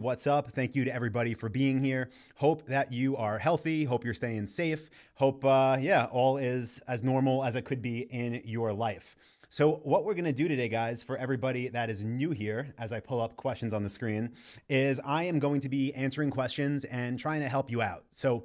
What's up? Thank you to everybody for being here. Hope that you are healthy. Hope you're staying safe. Hope, all is as normal as it could be in your life. So what we're going to do today, guys, for everybody that is new here, as I pull up questions on the screen, is I am going to be answering questions and trying to help you out. So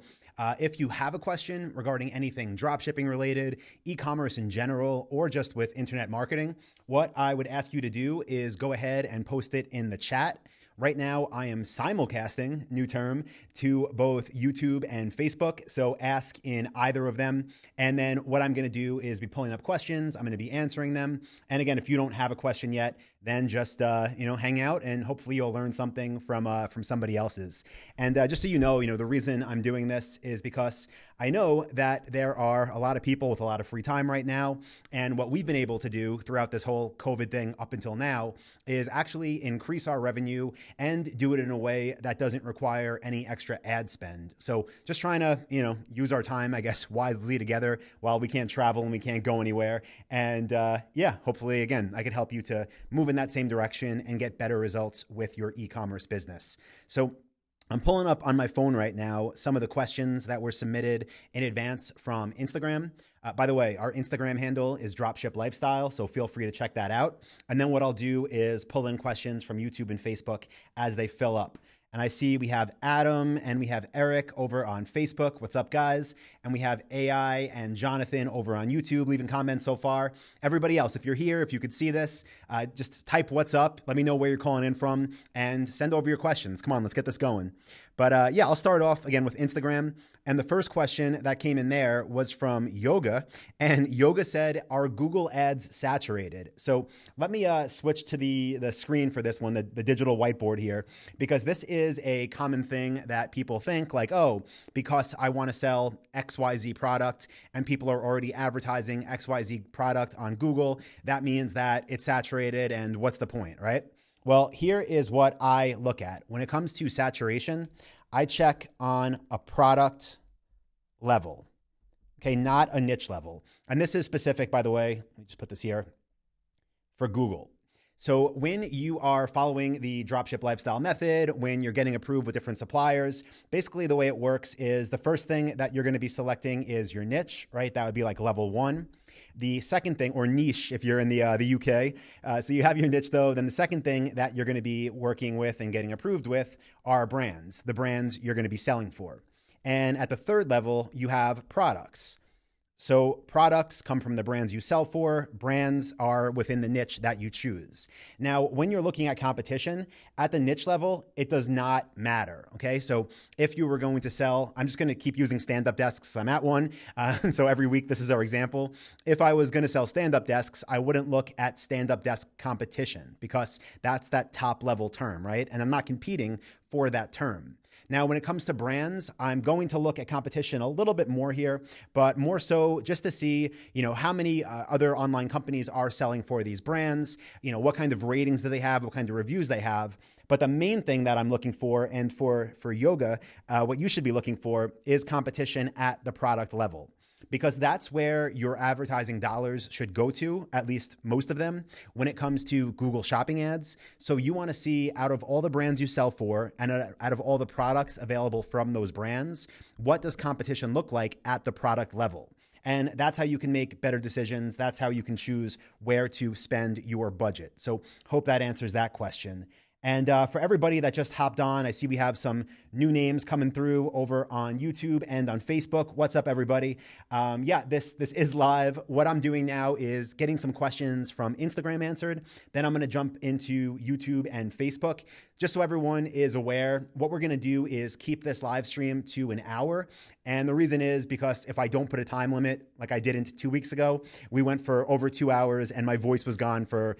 if you have a question regarding anything dropshipping related, e-commerce in general, or just with internet marketing, what I would ask you to do is go ahead and post it in the chat. Right now, I am simulcasting, new term, to both YouTube and Facebook. So ask in either of them. And then what I'm going to do is be pulling up questions. I'm going to be answering them. And again, if you don't have a question yet, then just hang out and hopefully you'll learn something from somebody else's. And just so you know, the reason I'm doing this is because I know that there are a lot of people with a lot of free time right now. And what we've been able to do throughout this whole COVID thing up until now is actually increase our revenue and do it in a way that doesn't require any extra ad spend. So just trying to, use our time, I guess, wisely together while we can't travel and we can't go anywhere. And hopefully, again, I could help you to move in that same direction and get better results with your e-commerce business. So I'm pulling up on my phone right now some of the questions that were submitted in advance from Instagram. By the way, our Instagram handle is Dropship Lifestyle, so feel free to check that out. And then what I'll do is pull in questions from YouTube and Facebook as they fill up. And I see we have Adam and we have Eric over on Facebook. What's up, guys? And we have AI and Jonathan over on YouTube leaving comments so far. Everybody else, if you're here, if you could see this, just type what's up. Let me know where you're calling in from and send over your questions. Come on, let's get this going. But I'll start off again with Instagram. And the first question that came in there was from Yoga. And Yoga said, are Google ads saturated? So let me switch to the screen for this one, the digital whiteboard here, because this is a common thing that people think like, oh, because I want to sell XYZ product and people are already advertising XYZ product on Google, that means that it's saturated and what's the point, right? Well, here is what I look at. When it comes to saturation, I check on a product level, okay, not a niche level. And this is specific, by the way, let me just put this here, for Google. So when you are following the dropship lifestyle method, when you're getting approved with different suppliers, basically the way it works is the first thing that you're going to be selecting is your niche, right? That would be like level 1. The second thing, or niche if you're in the UK, so you have your niche though, then the second thing that you're going to be working with and getting approved with are brands, the brands you're going to be selling for. And at the third level, you have products. So products come from the brands you sell for. Brands are within the niche that you choose. Now, when you're looking at competition at the niche level, it does not matter. Okay. So if you were going to sell, I'm just going to keep using stand-up desks. I'm at one. So every week, this is our example. If I was going to sell stand-up desks, I wouldn't look at stand-up desk competition because that's that top level term, right? And I'm not competing for that term. Now, when it comes to brands, I'm going to look at competition a little bit more here, but more so just to see, how many other online companies are selling for these brands, what kind of ratings do they have, what kind of reviews they have. But the main thing that I'm looking for, and for Yoga, what you should be looking for is competition at the product level. Because that's where your advertising dollars should go to, at least most of them, when it comes to Google shopping ads. So you want to see out of all the brands you sell for and out of all the products available from those brands, what does competition look like at the product level? And that's how you can make better decisions. That's how you can choose where to spend your budget. So hope that answers that question. And for everybody that just hopped on, I see we have some new names coming through over on YouTube and on Facebook. What's up, everybody? This is live. What I'm doing now is getting some questions from Instagram answered. Then I'm going to jump into YouTube and Facebook. Just so everyone is aware, what we're going to do is keep this live stream to an hour. And the reason is because if I don't put a time limit like I didn't 2 weeks ago, we went for over 2 hours and my voice was gone for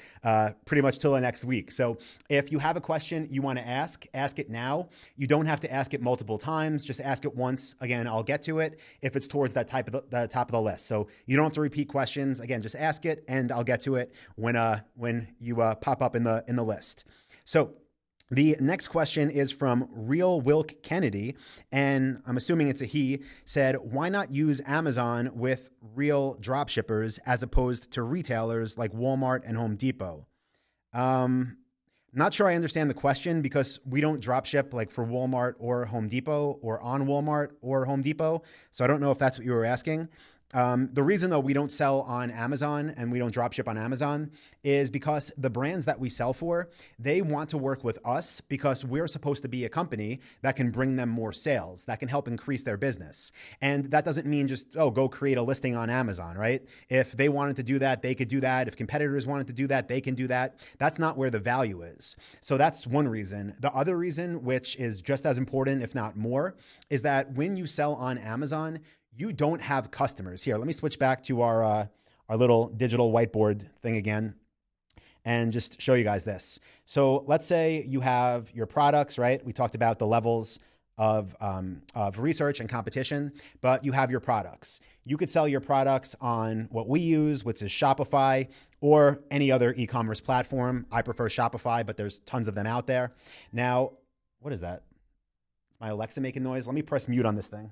pretty much till the next week. So if you have a question you want to ask it now. You don't have to ask it multiple times. Just ask it once. Again, I'll get to it if it's towards that the top of the list. So you don't have to repeat questions. Again, just ask it and I'll get to it when you pop up in the list. So the next question is from Real Wilk Kennedy, and I'm assuming it's a he, said, why not use Amazon with real drop shippers as opposed to retailers like Walmart and Home Depot? Not sure I understand the question because we don't drop ship like for Walmart or Home Depot or on Walmart or Home Depot. So I don't know if that's what you were asking. The reason though we don't sell on Amazon and we don't drop ship on Amazon is because the brands that we sell for, they want to work with us because we're supposed to be a company that can bring them more sales, that can help increase their business. And that doesn't mean just, oh, go create a listing on Amazon, right? If they wanted to do that, they could do that. If competitors wanted to do that, they can do that. That's not where the value is. So that's one reason. The other reason, which is just as important, if not more, is that when you sell on Amazon, you don't have customers. Here, let me switch back to our little digital whiteboard thing again and just show you guys this. So let's say you have your products, right? We talked about the levels of research and competition, but you have your products. You could sell your products on what we use, which is Shopify, or any other e-commerce platform. I prefer Shopify, but there's tons of them out there. Now, what is that? Is my Alexa making noise? Let me press mute on this thing.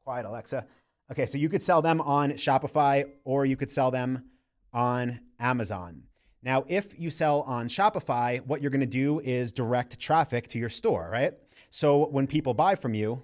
Quiet, Alexa. Okay, so you could sell them on Shopify or you could sell them on Amazon. Now, if you sell on Shopify, what you're going to do is direct traffic to your store, right? So when people buy from you,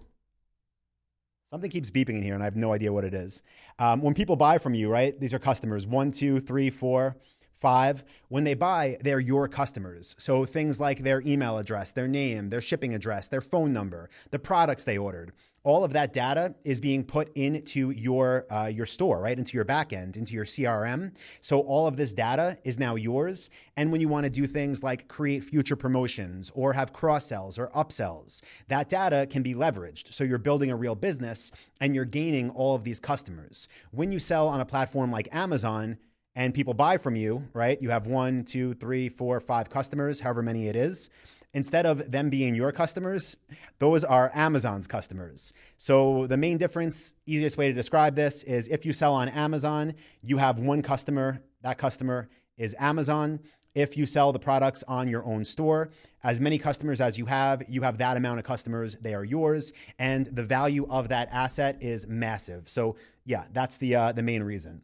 something keeps beeping in here and I have no idea what it is. When people buy from you, right? These are customers, 1, 2, 3, 4, 5. When they buy, they're your customers. So things like their email address, their name, their shipping address, their phone number, the products they ordered. All of that data is being put into your store, right? Into your backend, into your CRM. So all of this data is now yours. And when you want to do things like create future promotions or have cross-sells or upsells, that data can be leveraged. So you're building a real business and you're gaining all of these customers. When you sell on a platform like Amazon, and people buy from you, right? You have 1, 2, 3, 4, 5 customers, however many it is. Instead of them being your customers, those are Amazon's customers. So the main difference, easiest way to describe this is if you sell on Amazon, you have one customer, that customer is Amazon. If you sell the products on your own store, as many customers as you have that amount of customers, they are yours. And the value of that asset is massive. So yeah, that's the main reason.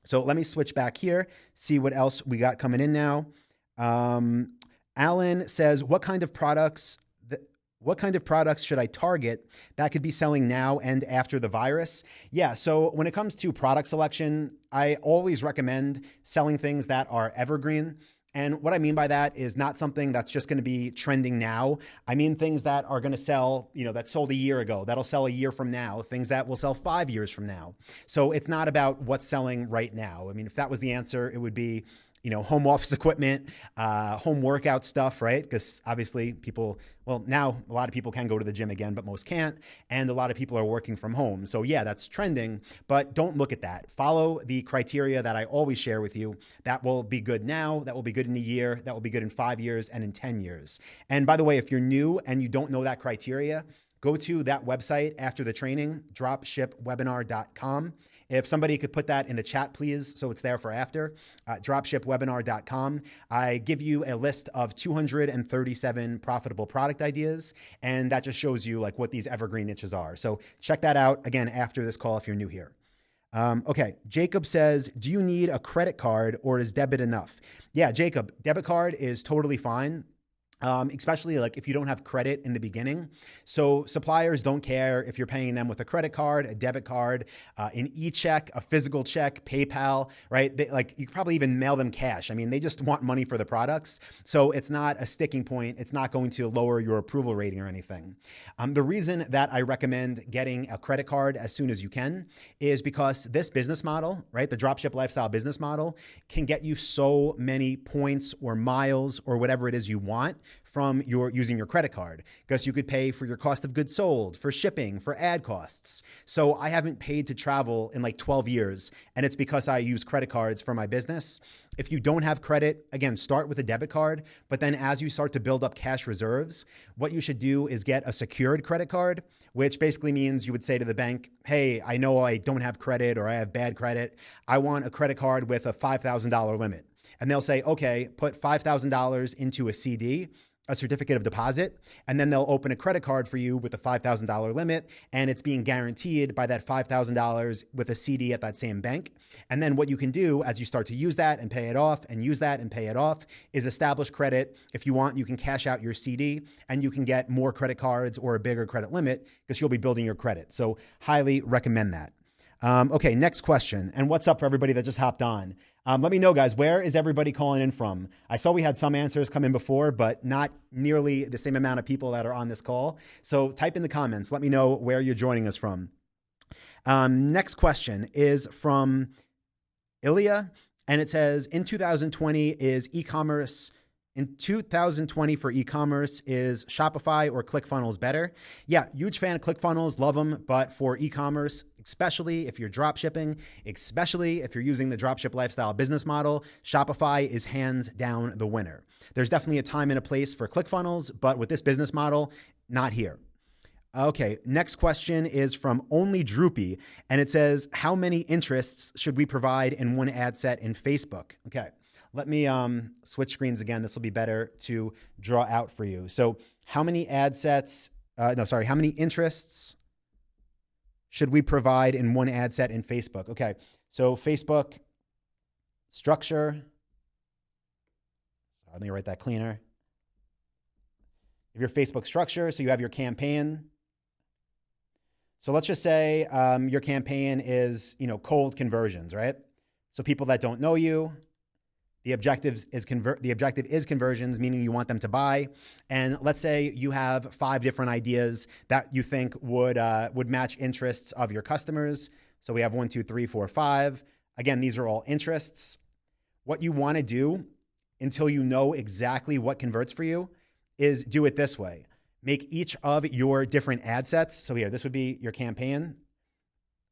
So let me switch back here, see what else we got coming in now. Alan says, what kind of products should I target that could be selling now and after the virus? Yeah, so when it comes to product selection, I always recommend selling things that are evergreen. And what I mean by that is not something that's just going to be trending now. I mean things that are going to sell, that sold a year ago, that'll sell a year from now, things that will sell 5 years from now. So it's not about what's selling right now. I mean, if that was the answer, it would be, home office equipment, home workout stuff, right? Because obviously now a lot of people can go to the gym again, but most can't. And a lot of people are working from home. So yeah, that's trending, but don't look at that. Follow the criteria that I always share with you. That will be good now, that will be good in a year, that will be good in 5 years and in 10 years. And by the way, if you're new and you don't know that criteria, go to that website after the training, dropshipwebinar.com. If somebody could put that in the chat, please, so it's there for after, dropshipwebinar.com. I give you a list of 237 profitable product ideas, and that just shows you like what these evergreen niches are. So check that out, again, after this call if you're new here. Okay, Jacob says, do you need a credit card or is debit enough? Yeah, Jacob, debit card is totally fine. Especially like if you don't have credit in the beginning. So suppliers don't care if you're paying them with a credit card, a debit card, an e-check, a physical check, PayPal, right? You could probably even mail them cash. I mean, they just want money for the products. So it's not a sticking point. It's not going to lower your approval rating or anything. The reason that I recommend getting a credit card as soon as you can is because this business model, right? The dropship lifestyle business model can get you so many points or miles or whatever it is you want from using your credit card, because you could pay for your cost of goods sold, for shipping, for ad costs. So I haven't paid to travel in like 12 years, and it's because I use credit cards for my business. If you don't have credit, again, start with a debit card, but then as you start to build up cash reserves, what you should do is get a secured credit card, which basically means you would say to the bank, hey, I know I don't have credit or I have bad credit. I want a credit card with a $5,000 limit. And they'll say, okay, put $5,000 into a CD. a certificate of deposit, and then they'll open a credit card for you with a $5,000 limit, and it's being guaranteed by that $5,000 with a CD at that same bank. And then what you can do as you start to use that and pay it off and use that and pay it off is establish credit. If you want, you can cash out your CD and you can get more credit cards or a bigger credit limit because you'll be building your credit. So highly recommend that. Okay, next question. And what's up for everybody that just hopped on? Let me know, guys, where is everybody calling in from? I saw we had some answers come in before, but not nearly the same amount of people that are on this call. So type in the comments. Let me know where you're joining us from. Next question is from Ilya, and it says, in 2020 is e-commerce... In 2020 for e-commerce, is Shopify or ClickFunnels better? Yeah, huge fan of ClickFunnels, love them. But for e-commerce, especially if you're dropshipping, especially if you're using the dropship lifestyle business model, Shopify is hands down the winner. There's definitely a time and a place for ClickFunnels, but with this business model, not here. Okay, next question is from Only Droopy, and it says, how many interests should we provide in one ad set in Facebook? Okay. Let me switch screens again. This will be better to draw out for you. So how many how many interests should we provide in one ad set in Facebook? Okay, so Facebook structure. Let me write that cleaner. If your Facebook structure, so you have your campaign. So let's just say your campaign is, cold conversions, right? So people that don't know you. The objective is conversions, meaning you want them to buy. And let's say you have 5 different ideas that you think would match interests of your customers. So we have 1, 2, 3, 4, 5. Again, these are all interests. What you want to do until you know exactly what converts for you is do it this way. Make each of your different ad sets. So here, this would be your campaign.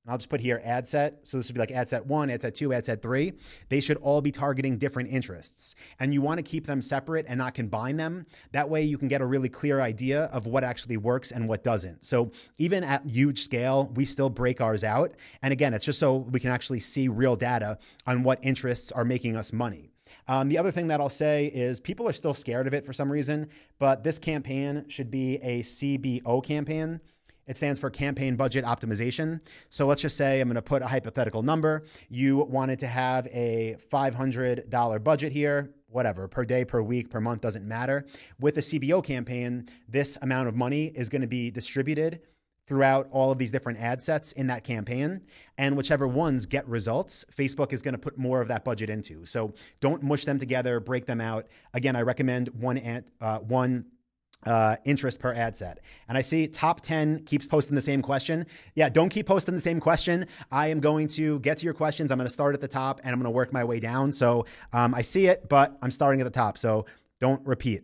I'll just put here ad set. So this would be like ad set 1, ad set 2, ad set 3. They should all be targeting different interests. And you want to keep them separate and not combine them. That way you can get a really clear idea of what actually works and what doesn't. So even at huge scale, we still break ours out. And again, it's just so we can actually see real data on what interests are making us money. The other thing that I'll say is people are still scared of it for some reason, but this campaign should be a CBO campaign. It stands for campaign budget optimization. So let's just say I'm going to put a hypothetical number. You wanted to have a $500 budget here, whatever, per day, per week, per month, doesn't matter. With a CBO campaign, this amount of money is going to be distributed throughout all of these different ad sets in that campaign. And whichever ones get results, Facebook is going to put more of that budget into. So don't mush them together, break them out. Again, I recommend one interest per ad set. And I see top 10 keeps posting the same question. Yeah, don't keep posting the same question. I am going to get to your questions. I'm going to start at the top and I'm going to work my way down. So I see it, but I'm starting at the top. So don't repeat.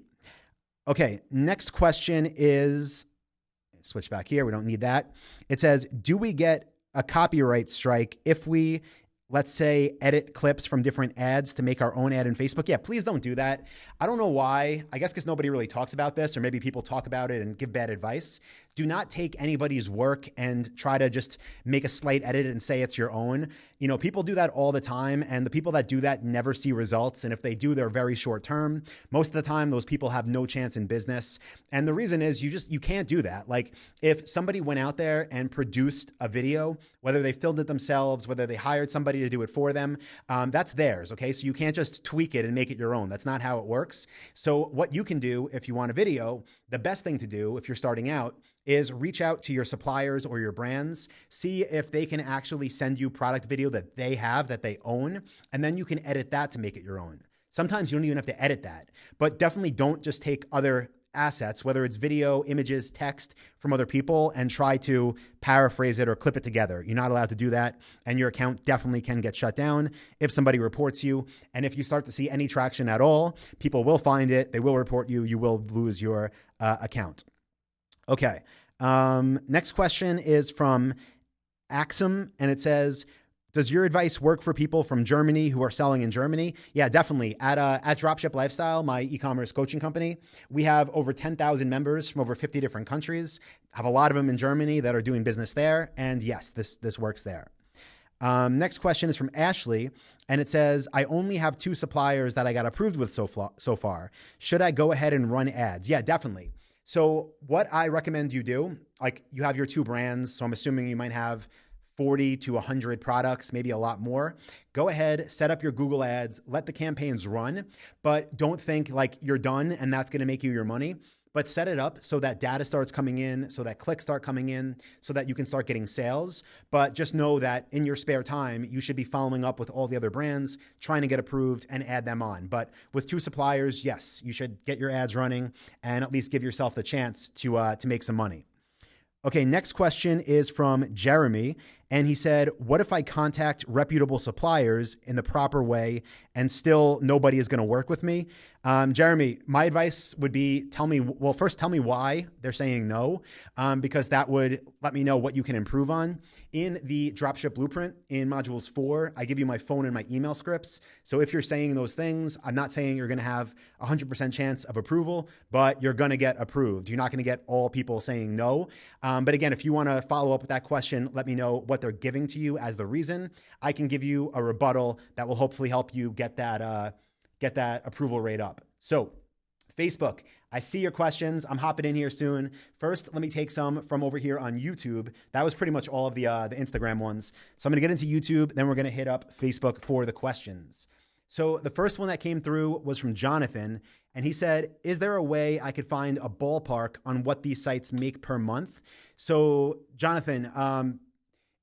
Okay, next question is, switch back here. We don't need that. It says, do we get a copyright strike if we, let's say, edit clips from different ads to make our own ad in Facebook? Yeah, please don't do that. I don't know why. I guess because nobody really talks about this, or maybe people talk about it and give bad advice. Do not take anybody's work and try to just make a slight edit and say it's your own. People do that all the time, and the people that do that never see results. And if they do, they're very short term. Most of the time, those people have no chance in business. And the reason is you can't do that. Like if somebody went out there and produced a video, whether they filmed it themselves, whether they hired somebody to do it for them, that's theirs. Okay. So you can't just tweak it and make it your own. That's not how it works. So what you can do if you want a video, the best thing to do if you're starting out is reach out to your suppliers or your brands, see if they can actually send you product video that they have, that they own, and then you can edit that to make it your own. Sometimes you don't even have to edit that, but definitely don't just take other assets, whether it's video, images, text from other people, and try to paraphrase it or clip it together. You're not allowed to do that, and your account definitely can get shut down if somebody reports you. And if you start to see any traction at all, people will find it, they will report you, you will lose your account. Okay. Next question is from Axum, and it says, does your advice work for people from Germany who are selling in Germany? Yeah, definitely. At Dropship Lifestyle, my e-commerce coaching company, we have over 10,000 members from over 50 different countries. I have a lot of them in Germany that are doing business there. And yes, this works there. Next question is from Ashley, and it says, I only have 2 suppliers that I got approved with so far. Should I go ahead and run ads? Yeah, definitely. So what I recommend you do, like you have your 2 brands, so I'm assuming you might have 40 to 100 products, maybe a lot more. Go ahead, set up your Google ads, let the campaigns run, but don't think like you're done and that's going to make you your money. But set it up so that data starts coming in, so that clicks start coming in, so that you can start getting sales. But just know that in your spare time, you should be following up with all the other brands, trying to get approved and add them on. But with 2 suppliers, yes, you should get your ads running and at least give yourself the chance to make some money. Okay, next question is from Jeremy, and he said, what if I contact reputable suppliers in the proper way and still nobody is going to work with me? Jeremy, my advice would be first tell me why they're saying no, because that would let me know what you can improve on. In the Dropship Blueprint in Modules 4, I give you my phone and my email scripts. So if you're saying those things, I'm not saying you're going to have 100% chance of approval, but you're going to get approved. You're not going to get all people saying no. But again, if you want to follow up with that question, let me know what they're giving to you as the reason. I can give you a rebuttal that will hopefully help you get that approval rate up. So Facebook, I see your questions. I'm hopping in here soon. First, let me take some from over here on YouTube. That was pretty much all of the Instagram ones. So I'm going to get into YouTube, then we're going to hit up Facebook for the questions. So the first one that came through was from Jonathan, and he said, is there a way I could find a ballpark on what these sites make per month? So Jonathan,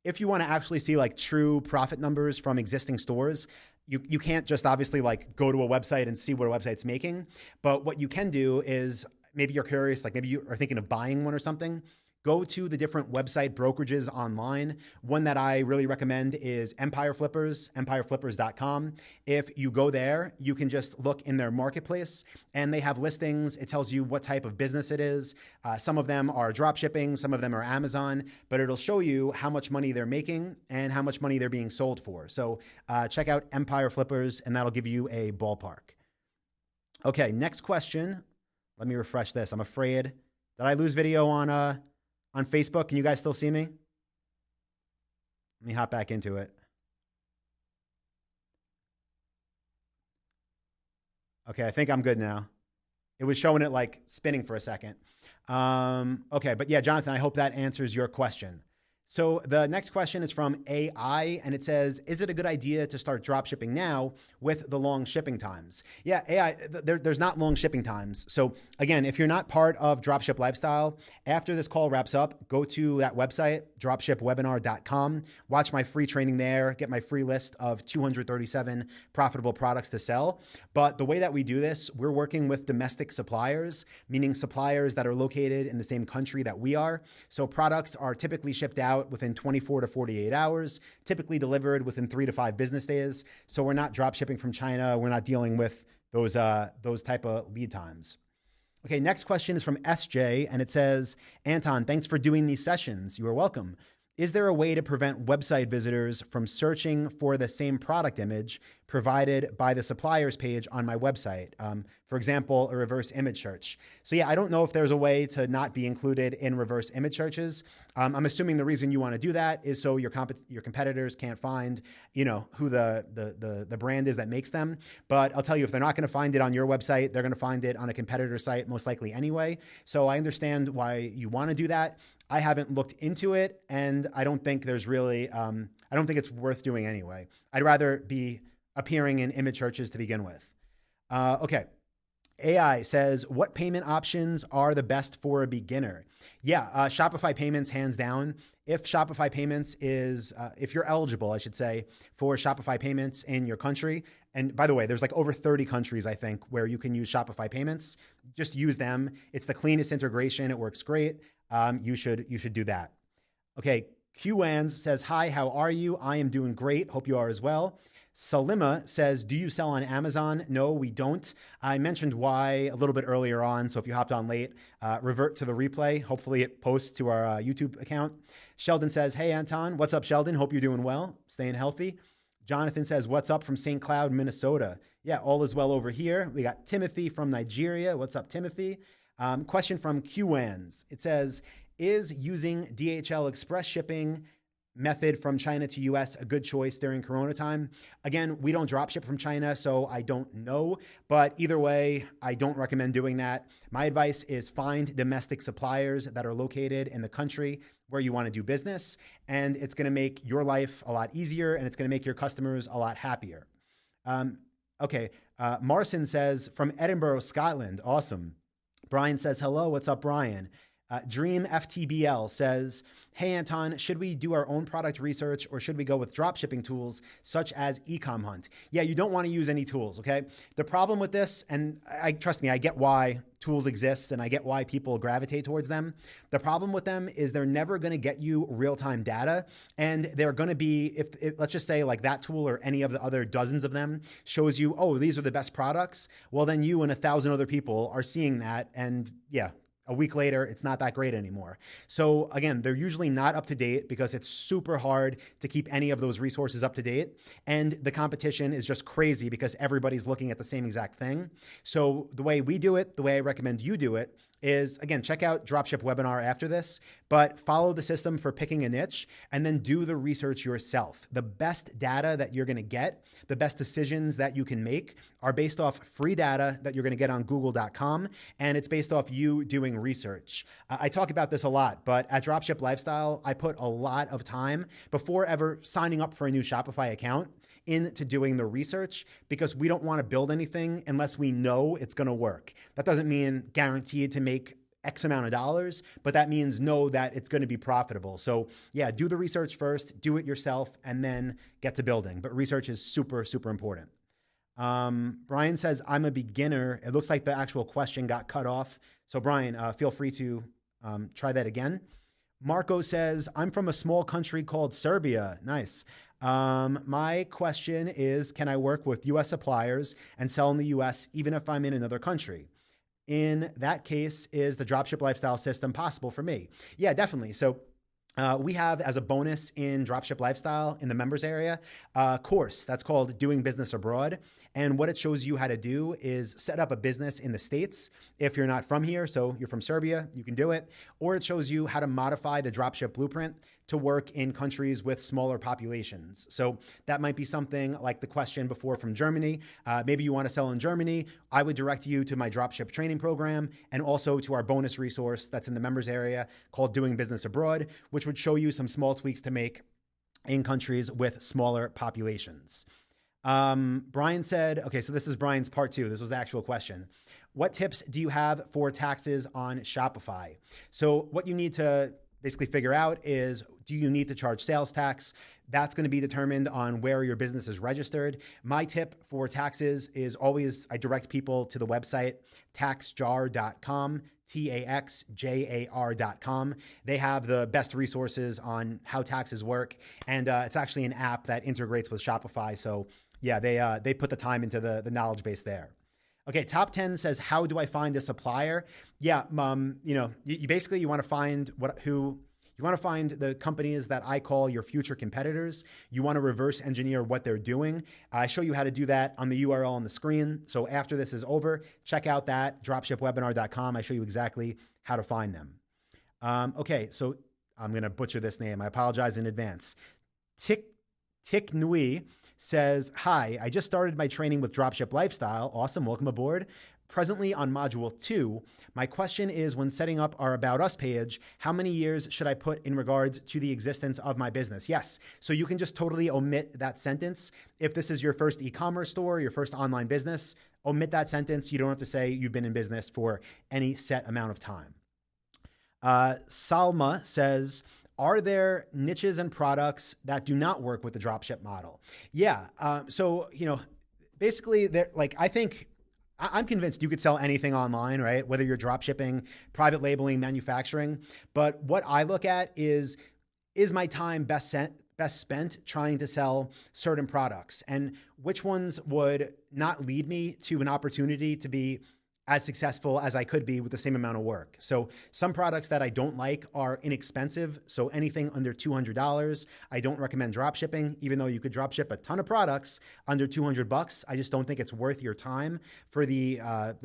if you want to actually see like true profit numbers from existing stores, you can't just obviously like go to a website and see what a website's making. But what you can do is, maybe you're curious, like maybe you are thinking of buying one or something. Go to the different website brokerages online. One that I really recommend is Empire Flippers, empireflippers.com. If you go there, you can just look in their marketplace and they have listings. It tells you what type of business it is. Some of them are dropshipping, some of them are Amazon, but it'll show you how much money they're making and how much money they're being sold for. So check out Empire Flippers and that'll give you a ballpark. Okay, next question. Let me refresh this. I'm afraid, did I lose video on Facebook? Can you guys still see me? Let me hop back into it. Okay, I think I'm good now. It was showing it like spinning for a second. Okay, but yeah, Jonathan, I hope that answers your question. So the next question is from AI, and it says, is it a good idea to start drop shipping now with the long shipping times? Yeah, AI, there's not long shipping times. So again, if you're not part of Dropship Lifestyle, after this call wraps up, go to that website, dropshipwebinar.com, watch my free training there, get my free list of 237 profitable products to sell. But the way that we do this, we're working with domestic suppliers, meaning suppliers that are located in the same country that we are. So products are typically shipped out within 24 to 48 hours, typically delivered within 3 to 5 business days. So we're not drop shipping from China. We're not dealing with those type of lead times. Okay, next question is from SJ, and it says, Anton, thanks for doing these sessions. You are welcome. Is there a way to prevent website visitors from searching for the same product image provided by the supplier's page on my website? For example, a reverse image search. So yeah, I don't know if there's a way to not be included in reverse image searches. I'm assuming the reason you want to do that is so your competitors can't find, who the brand is that makes them. But I'll tell you, if they're not going to find it on your website, they're going to find it on a competitor site most likely anyway. So I understand why you want to do that. I haven't looked into it, and I don't think there's really, I don't think it's worth doing anyway. I'd rather be appearing in image searches to begin with. Okay. AI says, what payment options are the best for a beginner? Yeah, Shopify payments, hands down. If Shopify payments is, if you're eligible, I should say, for Shopify payments in your country, and by the way, there's like over 30 countries, I think, where you can use Shopify payments. Just use them. It's the cleanest integration. It works great. You should do that. Okay, QAns says, hi, how are you? I am doing great. Hope you are as well. Salima says, do you sell on Amazon? No, we don't. I mentioned why a little bit earlier on, so if you hopped on late, revert to the replay. Hopefully it posts to our YouTube account. Sheldon says, hey, Anton. What's up, Sheldon? Hope you're doing well, staying healthy. Jonathan says, what's up from St. Cloud, Minnesota? Yeah, all is well over here. We got Timothy from Nigeria. What's up, Timothy? Question from QAns. It says, is using DHL Express shipping method from China to US a good choice during Corona time? Again, we don't drop ship from China, so I don't know. But either way, I don't recommend doing that. My advice is find domestic suppliers that are located in the country where you want to do business. And it's going to make your life a lot easier, and it's going to make your customers a lot happier. Okay. Marcin says from Edinburgh, Scotland. Awesome. Brian says, hello. What's up, Brian? Dream FTBL says, hey, Anton, should we do our own product research or should we go with dropshipping tools such as Ecom Hunt? Yeah, you don't want to use any tools, okay? The problem with this, and trust me, I get why tools exist and I get why people gravitate towards them. The problem with them is they're never going to get you real-time data, and they're going to be, if let's just say like that tool or any of the other dozens of them shows you, oh, these are the best products, well, then you and 1,000 other people are seeing that, and yeah, a week later, it's not that great anymore. So again, they're usually not up to date because it's super hard to keep any of those resources up to date. And the competition is just crazy because everybody's looking at the same exact thing. So the way we do it, the way I recommend you do it, is, again, check out Dropship webinar after this, but follow the system for picking a niche and then do the research yourself. The best data that you're going to get, the best decisions that you can make are based off free data that you're going to get on google.com, and it's based off you doing research. I talk about this a lot, but at Dropship Lifestyle, I put a lot of time before ever signing up for a new Shopify account into doing the research, because we don't want to build anything unless we know it's going to work. That doesn't mean guaranteed to make X amount of dollars, but that means know that it's going to be profitable. So yeah, do the research first, do it yourself, and then get to building. But research is super, super important. Brian says, I'm a beginner. It looks like the actual question got cut off. So Brian, feel free to try that again. Marco says, I'm from a small country called Serbia. Nice. My question is, can I work with US suppliers and sell in the US even if I'm in another country? In that case, is the Dropship Lifestyle system possible for me? Yeah, definitely. So we have, as a bonus in Dropship Lifestyle in the members area, a course that's called Doing Business Abroad. And what it shows you how to do is set up a business in the States. If you're not from here, so you're from Serbia, you can do it. Or it shows you how to modify the Dropship blueprint to work in countries with smaller populations. So that might be something like the question before from Germany. Maybe you want to sell in Germany. I would direct you to my Dropship training program and also to our bonus resource that's in the members area called Doing Business Abroad, which would show you some small tweaks to make in countries with smaller populations. Brian said, okay, so this is Brian's part 2. This was the actual question. What tips do you have for taxes on Shopify? So what you need to basically figure out is, do you need to charge sales tax? That's going to be determined on where your business is registered. My tip for taxes is always, I direct people to the website, taxjar.com, TAXJAR.com. They have the best resources on how taxes work. And it's actually an app that integrates with Shopify. So yeah, they put the time into the knowledge base there. Okay, top 10 says, how do I find a supplier? Yeah, you basically, you want to find you want to find the companies that I call your future competitors. You want to reverse engineer what they're doing. I show you how to do that on the URL on the screen. So after this is over, check out that, dropshipwebinar.com. I show you exactly how to find them. Okay, so I'm going to butcher this name. I apologize in advance. Tik Nui says, hi, I just started my training with Dropship Lifestyle. Awesome, welcome aboard. Presently on module 2, my question is, when setting up our About Us page, how many years should I put in regards to the existence of my business? Yes, so you can just totally omit that sentence. If this is your first e-commerce store, your first online business, omit that sentence. You don't have to say you've been in business for any set amount of time. Salma says, are there niches and products that do not work with the dropship model? Yeah. So, basically I'm convinced you could sell anything online, right? Whether you're drop shipping, private labeling, manufacturing. But what I look at is my time best spent trying to sell certain products, and which ones would not lead me to an opportunity to be as successful as I could be with the same amount of work. So some products that I don't like are inexpensive. So anything under $200, I don't recommend drop shipping, even though you could drop ship a ton of products under $200. I just don't think it's worth your time for the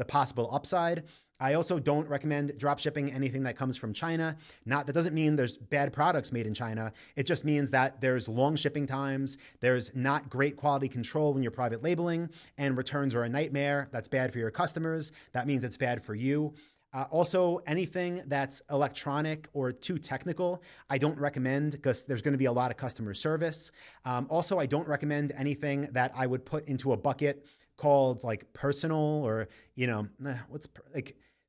possible upside. I also don't recommend drop shipping anything that comes from China. That doesn't mean there's bad products made in China. It just means that there's long shipping times. There's not great quality control when you're private labeling, and returns are a nightmare. That's bad for your customers. That means it's bad for you. Also, anything that's electronic or too technical, I don't recommend because there's going to be a lot of customer service. Also, I don't recommend anything that I would put into a bucket called like personal or,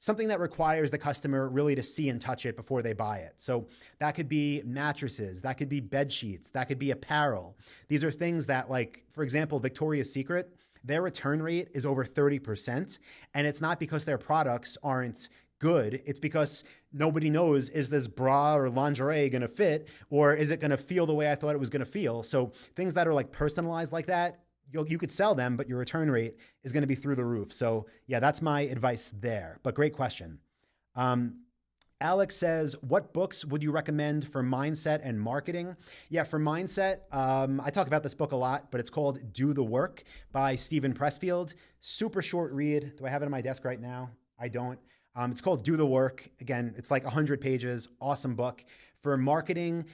something that requires the customer really to see and touch it before they buy it. So that could be mattresses, that could be bed sheets, that could be apparel. These are things that, like, for example, Victoria's Secret, their return rate is over 30%. And it's not because their products aren't good. It's because nobody knows, is this bra or lingerie going to fit, or is it going to feel the way I thought it was going to feel? So things that are like personalized like that, you could sell them, but your return rate is going to be through the roof. So yeah, that's my advice there. But great question. Alex says, what books would you recommend for mindset and marketing? Yeah, for mindset, I talk about this book a lot, but it's called Do the Work by Stephen Pressfield. Super short read. Do I have it on my desk right now? I don't. It's called Do the Work. Again, it's like 100 pages. Awesome book. For marketing,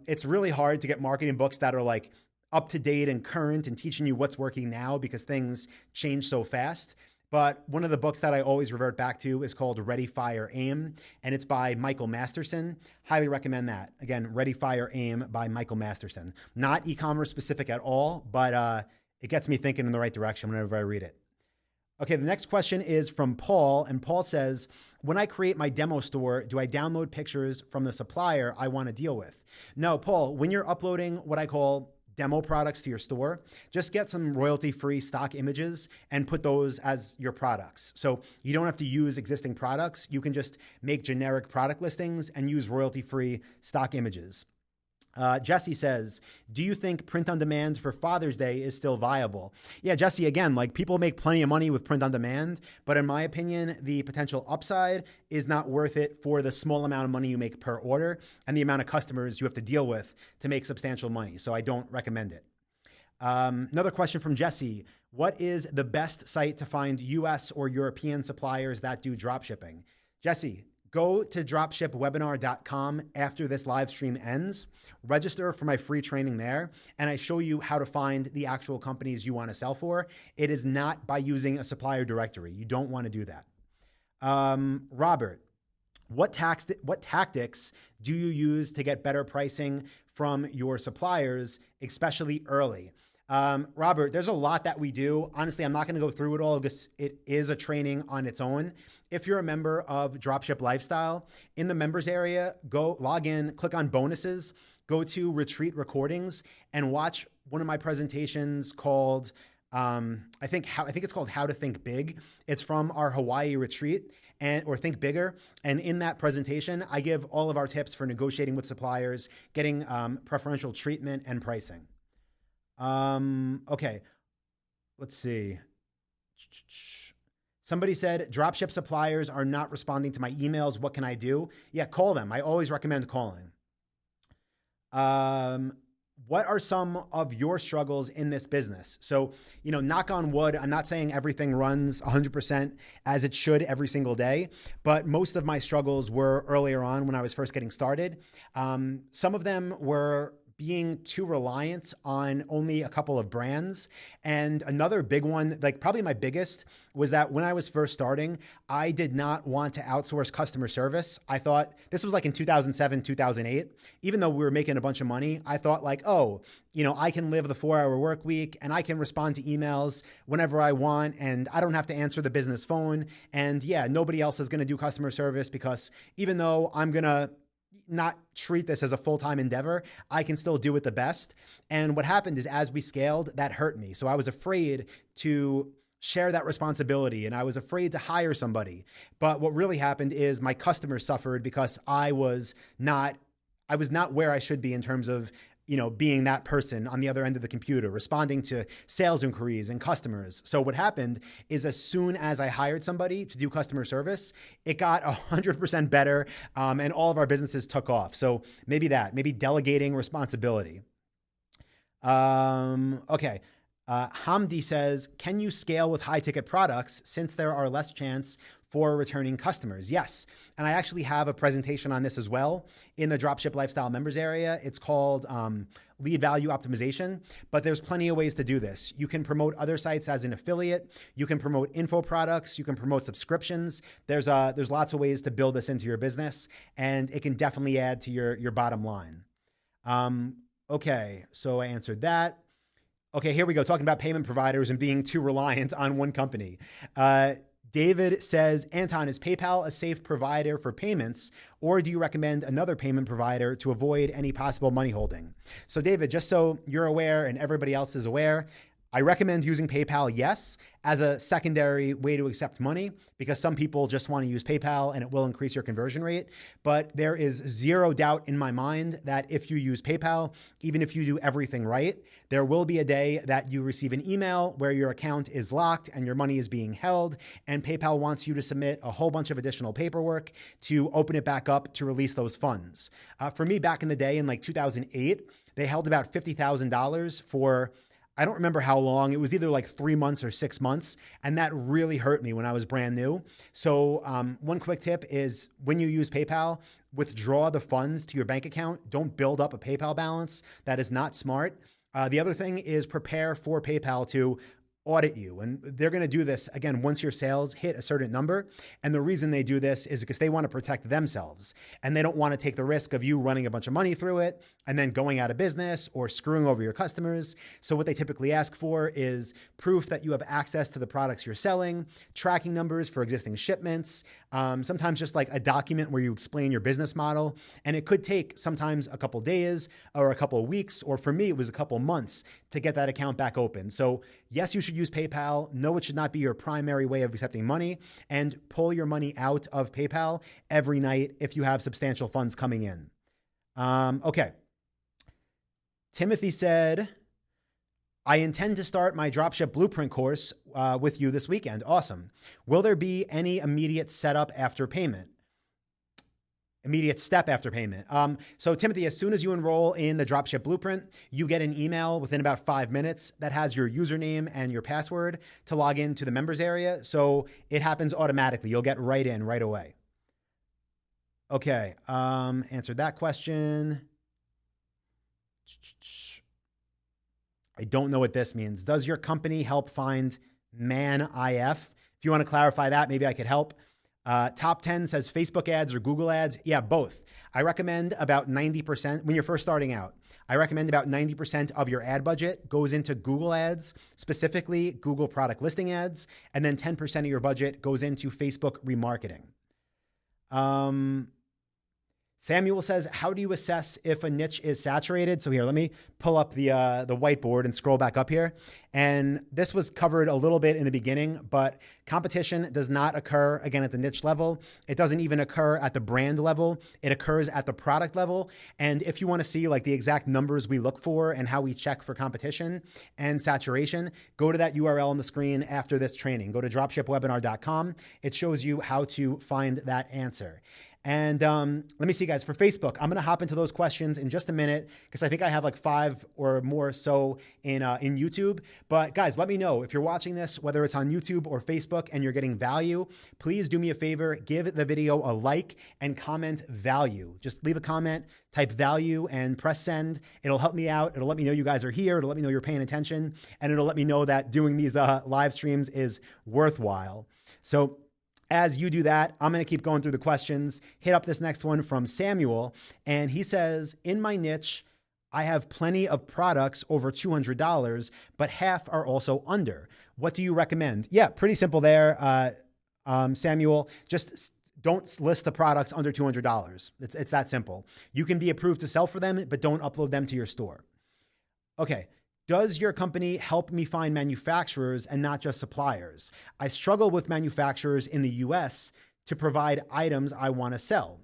it's really hard to get marketing books that are like up to date and current and teaching you what's working now because things change so fast. But one of the books that I always revert back to is called Ready, Fire, Aim, and it's by Michael Masterson. Highly recommend that. Again, Ready, Fire, Aim by Michael Masterson. Not e-commerce specific at all, but it gets me thinking in the right direction whenever I read it. Okay, the next question is from Paul, and Paul says, when I create my demo store, do I download pictures from the supplier I want to deal with? No, Paul, when you're uploading what I call demo products to your store, just get some royalty-free stock images and put those as your products. So you don't have to use existing products. You can just make generic product listings and use royalty-free stock images. Jesse says, do you think print on demand for Father's Day is still viable? Yeah, Jesse, again, like people make plenty of money with print on demand, but in my opinion, the potential upside is not worth it for the small amount of money you make per order and the amount of customers you have to deal with to make substantial money. So I don't recommend it. Another question from Jesse. What is the best site to find US or European suppliers that do dropshipping? Jesse, go to dropshipwebinar.com after this live stream ends, register for my free training there, and I show you how to find the actual companies you want to sell for. It is not by using a supplier directory. You don't want to do that. Robert, what tactics do you use to get better pricing from your suppliers, especially early? Robert, there's a lot that we do. Honestly, I'm not going to go through it all because it is a training on its own. If you're a member of Dropship Lifestyle, in the members area, go log in, click on bonuses, go to retreat recordings, and watch one of my presentations called, I think it's called How to Think Big. It's from our Hawaii retreat, or Think Bigger. And in that presentation, I give all of our tips for negotiating with suppliers, getting preferential treatment and pricing. Okay, let's see. Somebody said, dropship suppliers are not responding to my emails. What can I do? Yeah, call them. I always recommend calling. What are some of your struggles in this business? So, knock on wood, I'm not saying everything runs 100% as it should every single day, but most of my struggles were earlier on when I was first getting started. Some of them were being too reliant on only a couple of brands. And another big one, like probably my biggest, was that when I was first starting, I did not want to outsource customer service. I thought, this was like in 2007, 2008, even though we were making a bunch of money, I thought like, I can live the 4-hour work week and I can respond to emails whenever I want. And I don't have to answer the business phone. And yeah, nobody else is going to do customer service because even though I'm going to not treat this as a full-time endeavor, I can still do it the best. And what happened is as we scaled, that hurt me. So I was afraid to share that responsibility and I was afraid to hire somebody. But what really happened is my customers suffered because I was not where I should be in terms of being that person on the other end of the computer, responding to sales inquiries and customers. So what happened is as soon as I hired somebody to do customer service, it got 100% better and all of our businesses took off. So maybe delegating responsibility. Okay. Hamdi says, can you scale with high ticket products since there are less chance for returning customers. Yes. And I actually have a presentation on this as well in the Dropship Lifestyle members area. It's called lead value optimization, but there's plenty of ways to do this. You can promote other sites as an affiliate. You can promote info products. You can promote subscriptions. There's lots of ways to build this into your business, and it can definitely add to your bottom line. Okay, so I answered that. Okay, here we go. Talking about payment providers and being too reliant on one company. David says, Anton, is PayPal a safe provider for payments, or do you recommend another payment provider to avoid any possible money holding? So David, just so you're aware and everybody else is aware, I recommend using PayPal, yes, as a secondary way to accept money, because some people just want to use PayPal and it will increase your conversion rate. But there is zero doubt in my mind that if you use PayPal, even if you do everything right, there will be a day that you receive an email where your account is locked and your money is being held, and PayPal wants you to submit a whole bunch of additional paperwork to open it back up to release those funds. For me, back in the day in like 2008, they held about $50,000 for, I don't remember how long. It was either like 3 months or 6 months. And that really hurt me when I was brand new. So one quick tip is when you use PayPal, withdraw the funds to your bank account. Don't build up a PayPal balance. That is not smart. The other thing is prepare for PayPal to audit you. And they're going to do this again once your sales hit a certain number. And the reason they do this is because they want to protect themselves, and they don't want to take the risk of you running a bunch of money through it and then going out of business or screwing over your customers. So what they typically ask for is proof that you have access to the products you're selling, tracking numbers for existing shipments, sometimes just like a document where you explain your business model. And it could take sometimes a couple days or a couple of weeks, or for me, it was a couple months to get that account back open. So yes, you should use PayPal. No, it should not be your primary way of accepting money, and pull your money out of PayPal every night if you have substantial funds coming in. Okay. Timothy said, I intend to start my Dropship Blueprint course with you this weekend. Awesome. Will there be any immediate setup after payment? Immediate step after payment. So Timothy, as soon as you enroll in the Dropship Blueprint, you get an email within about 5 minutes that has your username and your password to log into the members area. So it happens automatically. You'll get right in right away. Okay. Answered that question. I don't know what this means. Does your company help find man IF? If you want to clarify that, maybe I could help. Top 10 says Facebook ads or Google ads. Yeah, both. I recommend about 90% when you're first starting out. I recommend about 90% of your ad budget goes into Google ads, specifically Google product listing ads, and then 10% of your budget goes into Facebook remarketing. Samuel says, how do you assess if a niche is saturated? So here, let me pull up the whiteboard and scroll back up here. And this was covered a little bit in the beginning, but competition does not occur, again, at the niche level. It doesn't even occur at the brand level. It occurs at the product level. And if you want to see like the exact numbers we look for and how we check for competition and saturation, go to that URL on the screen after this training. Go to dropshipwebinar.com. It shows you how to find that answer. And let me see, guys, for Facebook, I'm going to hop into those questions in just a minute because I think I have like 5 or more so in YouTube. But guys, let me know if you're watching this, whether it's on YouTube or Facebook, and you're getting value. Please do me a favor, give the video a like and comment value. Just leave a comment, type value, and press send. It'll help me out. It'll let me know you guys are here. It'll let me know you're paying attention, and it'll let me know that doing these live streams is worthwhile. So as you do that, I'm going to keep going through the questions. Hit up this next one from Samuel. And he says, in my niche, I have plenty of products over $200, but half are also under. What do you recommend? Yeah, pretty simple there, Samuel. Just don't list the products under $200. It's that simple. You can be approved to sell for them, but don't upload them to your store. Okay. Does your company help me find manufacturers and not just suppliers? I struggle with manufacturers in the US to provide items I want to sell.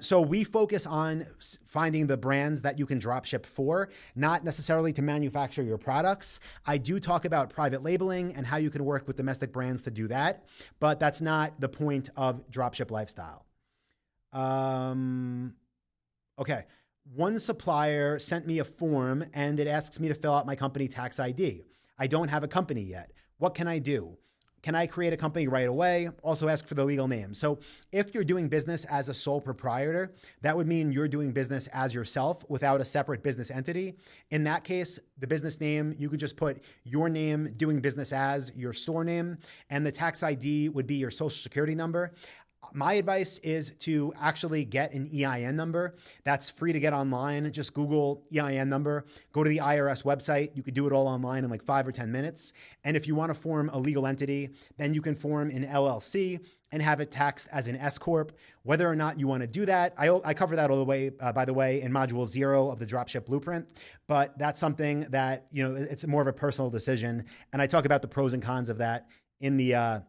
So we focus on finding the brands that you can drop ship for, not necessarily to manufacture your products. I do talk about private labeling and how you can work with domestic brands to do that, but that's not the point of Dropship Lifestyle. Okay. One supplier sent me a form and it asks me to fill out my company tax ID. I don't have a company yet. What can I do? Can I create a company right away? Also ask for the legal name. So if you're doing business as a sole proprietor, that would mean you're doing business as yourself without a separate business entity. In that case, the business name, you could just put your name, doing business as, your store name, and the tax ID would be your social security number. My advice is to actually get an EIN number. That's free to get online. Just Google EIN number, go to the IRS website. You could do it all online in like 5 or 10 minutes. And if you want to form a legal entity, then you can form an LLC and have it taxed as an S Corp. Whether or not you want to do that, I cover that all the way, by the way, in module 0 of the Dropship Blueprint. But that's something that, it's more of a personal decision. And I talk about the pros and cons of that in the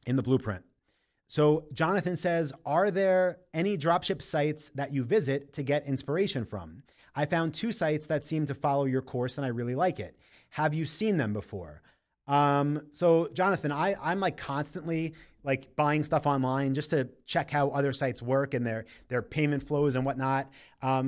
blueprint. So Jonathan says, are there any dropship sites that you visit to get inspiration from? I found 2 sites that seem to follow your course and I really like it. Have you seen them before? So Jonathan, I'm like constantly like buying stuff online just to check how other sites work and their payment flows and whatnot.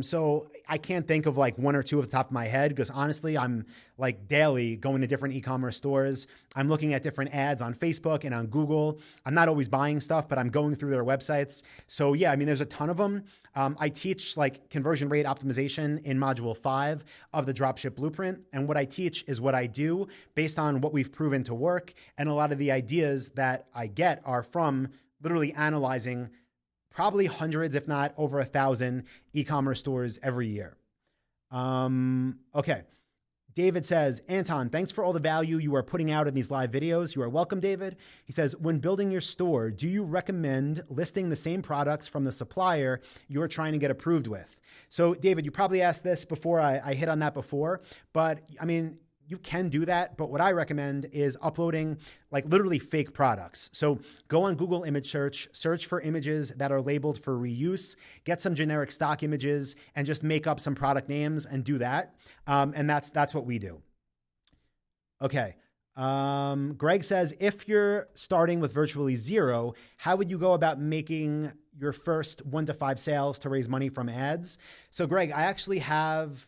So I can't think of like 1 or 2 off the top of my head because honestly, I'm like daily going to different e-commerce stores. I'm looking at different ads on Facebook and on Google. I'm not always buying stuff, but I'm going through their websites. So yeah, I mean, there's a ton of them. I teach like conversion rate optimization in module 5 of the Dropship Blueprint. And what I teach is what I do based on what we've proven to work. And a lot of the ideas that I get are from literally analyzing probably hundreds, if not over 1,000 e-commerce stores every year. Okay. David says, Anton, thanks for all the value you are putting out in these live videos. You are welcome, David. He says, when building your store, do you recommend listing the same products from the supplier you're trying to get approved with? So David, you probably asked this before. I hit on that before, but I mean, you can do that, but what I recommend is uploading like literally fake products. So go on Google image search for images that are labeled for reuse, get some generic stock images and just make up some product names and do that. And that's what we do. Okay. Greg says, if you're starting with virtually 0, how would you go about making your first 1 to 5 sales to raise money from ads? So Greg, I actually have,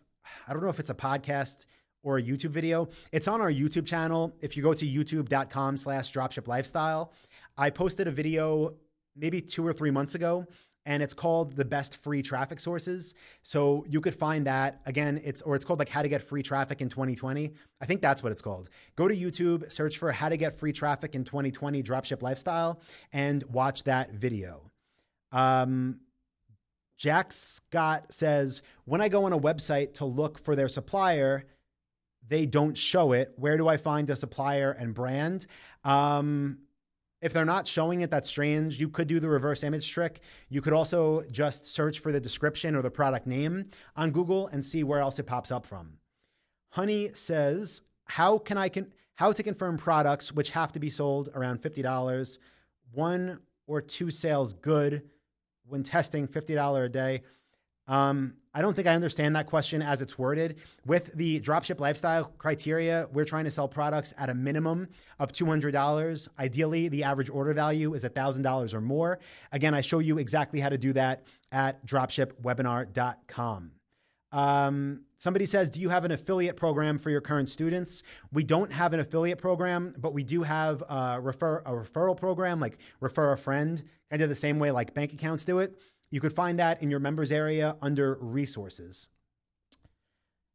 I don't know if it's a podcast or a YouTube video. It's on our YouTube channel. If you go to youtube.com/dropshiplifestyle, I posted a video maybe 2 or 3 months ago, and it's called The Best Free Traffic Sources. So you could find that again, it's called like How to Get Free Traffic in 2020. I think that's what it's called. Go to YouTube, search for How to Get Free Traffic in 2020 Dropship Lifestyle and watch that video. Jack Scott says, when I go on a website to look for their supplier, they don't show it. Where do I find a supplier and brand? If they're not showing it, that's strange. You could do the reverse image trick. You could also just search for the description or the product name on Google and see where else it pops up from. Honey says, how to confirm products which have to be sold around $50, 1 or 2 sales good when testing $50 a day. I don't think I understand that question as it's worded. With the Dropship Lifestyle criteria, we're trying to sell products at a minimum of $200. Ideally, the average order value is $1,000 or more. Again, I show you exactly how to do that at dropshipwebinar.com. Somebody says, do you have an affiliate program for your current students? We don't have an affiliate program, but we do have a referral program, like refer a friend, kind of the same way like bank accounts do it. You could find that in your members area under resources.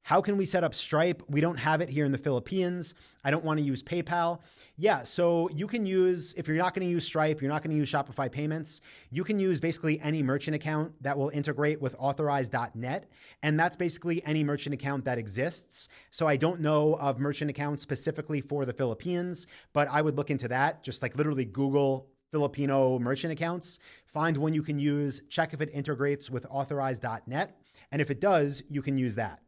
How can we set up Stripe? We don't have it here in the Philippines. I don't want to use PayPal. Yeah, so you can use, if you're not going to use Stripe, you're not going to use Shopify payments, you can use basically any merchant account that will integrate with authorize.net. And that's basically any merchant account that exists. So I don't know of merchant accounts specifically for the Philippines, but I would look into that. Just like literally Google Filipino merchant accounts, find one you can use, check if it integrates with authorize.net. And if it does, you can use that.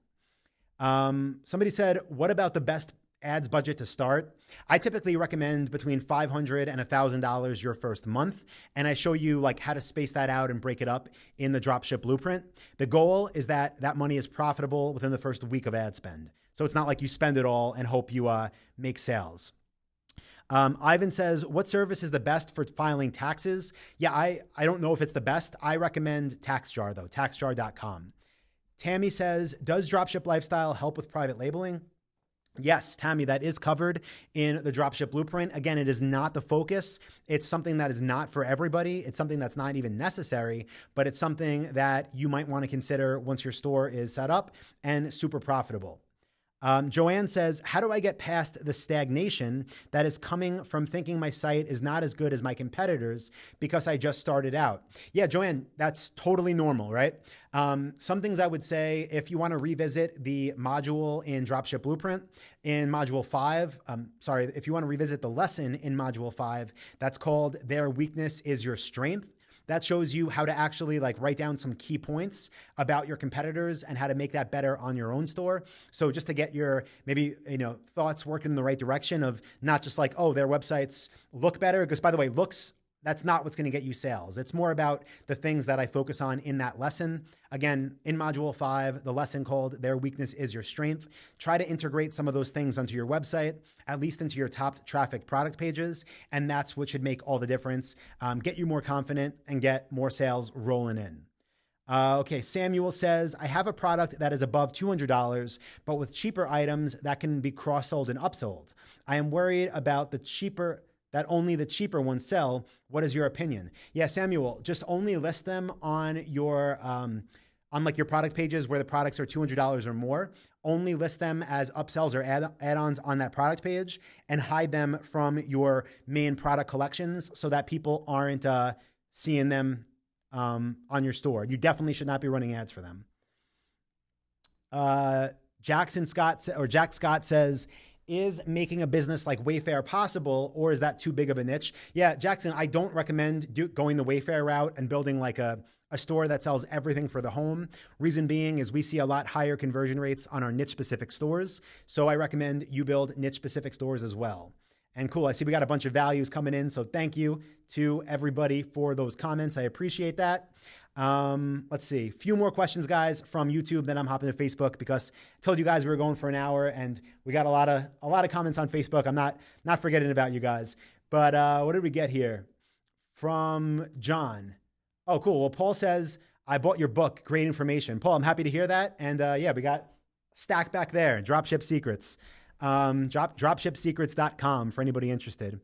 Somebody said, what about the best ads budget to start? I typically recommend between $500 and $1,000 your first month. And I show you like how to space that out and break it up in the Dropship Blueprint. The goal is that that money is profitable within the first week of ad spend. So it's not like you spend it all and hope you make sales. Ivan says, what service is the best for filing taxes? Yeah, I don't know if it's the best. I recommend TaxJar though, taxjar.com. Tammy says, does Dropship Lifestyle help with private labeling? Yes, Tammy, that is covered in the Dropship Blueprint. Again, it is not the focus. It's something that is not for everybody. It's something that's not even necessary, but it's something that you might want to consider once your store is set up and super profitable. Joanne says, how do I get past the stagnation that is coming from thinking my site is not as good as my competitors because I just started out? Yeah, Joanne, that's totally normal, right? Some things I would say, if you want to revisit the module in Dropship Blueprint in module 5, if you want to revisit the lesson in module 5, that's called Their Weakness is Your Strength. That shows you how to actually write down some key points about your competitors and how to make that better on your own store. So just to get your thoughts working in the right direction of not just oh, their websites look better, because by the way, that's not what's going to get you sales. It's more about the things that I focus on in that lesson. Again, in module 5, the lesson called Their Weakness is Your Strength. Try to integrate some of those things onto your website, at least into your top traffic product pages. And that's what should make all the difference. Get you more confident and get more sales rolling in. Okay, Samuel says, I have a product that is above $200, but with cheaper items that can be cross-sold and upsold. I am worried about that only the cheaper ones sell. What is your opinion? Yeah, Samuel, just only list them on your your product pages where the products are $200 or more. Only list them as upsells or add-ons on that product page and hide them from your main product collections so that people aren't seeing them on your store. You definitely should not be running ads for them. Jack Scott says, is making a business like Wayfair possible, or is that too big of a niche? Yeah, Jackson, I don't recommend going the Wayfair route and building a store that sells everything for the home. Reason being is we see a lot higher conversion rates on our niche specific stores. So I recommend you build niche specific stores as well. And cool, I see we got a bunch of values coming in. So thank you to everybody for those comments. I appreciate that. Let's see, a few more questions, guys, from YouTube. Then I'm hopping to Facebook because I told you guys we were going for an hour and we got a lot of comments on Facebook. I'm not forgetting about you guys, but, what did we get here from John? Oh, cool. Well, Paul says, I bought your book. Great information. Paul, I'm happy to hear that. And, yeah, we got stack back there, Dropship Secrets, dropshipsecrets.com for anybody interested.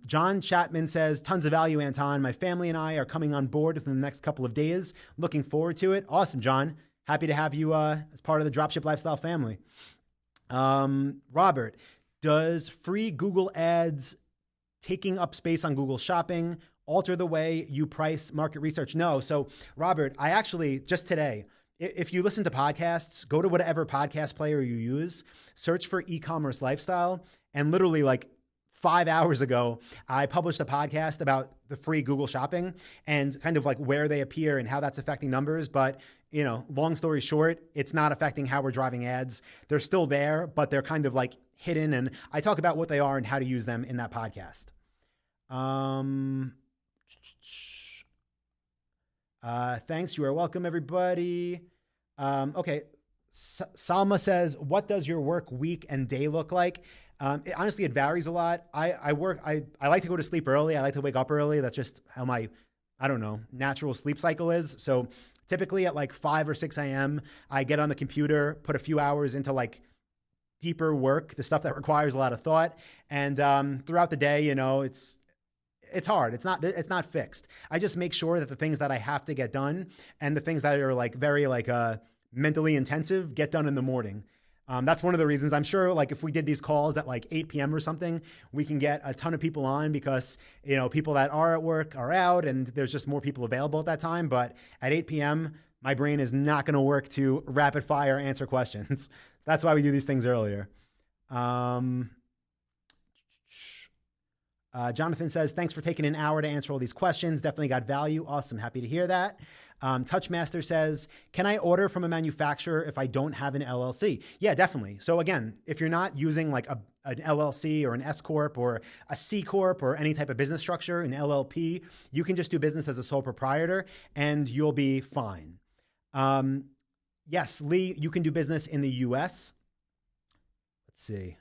John Chapman says, tons of value, Anton. My family and I are coming on board within the next couple of days. Looking forward to it. Awesome, John. Happy to have you as part of the Dropship Lifestyle family. Robert, does free Google ads taking up space on Google Shopping alter the way you price market research? No. So, Robert, I actually, just today, if you listen to podcasts, go to whatever podcast player you use, search for eCommerce Lifestyle, and literally 5 hours ago, I published a podcast about the free Google Shopping and kind of where they appear and how that's affecting numbers. But, long story short, it's not affecting how we're driving ads. They're still there, but they're kind of hidden. And I talk about what they are and how to use them in that podcast. Thanks. You are welcome, everybody. Okay. Salma says, what does your work week and day look like? Honestly, it varies a lot. I like to go to sleep early. I like to wake up early. That's just how my, natural sleep cycle is. So typically at 5 or 6 a.m., I get on the computer, put a few hours into deeper work, the stuff that requires a lot of thought. And throughout the day, it's hard. It's not fixed. I just make sure that the things that I have to get done and the things that are very mentally intensive get done in the morning. That's one of the reasons. I'm sure if we did these calls at 8 p.m. or something, we can get a ton of people on because, people that are at work are out and there's just more people available at that time. But at 8 p.m., my brain is not going to work to rapid fire answer questions. That's why we do these things earlier. Jonathan says, thanks for taking an hour to answer all these questions. Definitely got value. Awesome. Happy to hear that. Touchmaster says, can I order from a manufacturer if I don't have an LLC? Yeah, definitely. So again, if you're not using an LLC or an S Corp or a C Corp or any type of business structure, an LLP, you can just do business as a sole proprietor and you'll be fine. Yes, Lee, you can do business in the US. Let's see.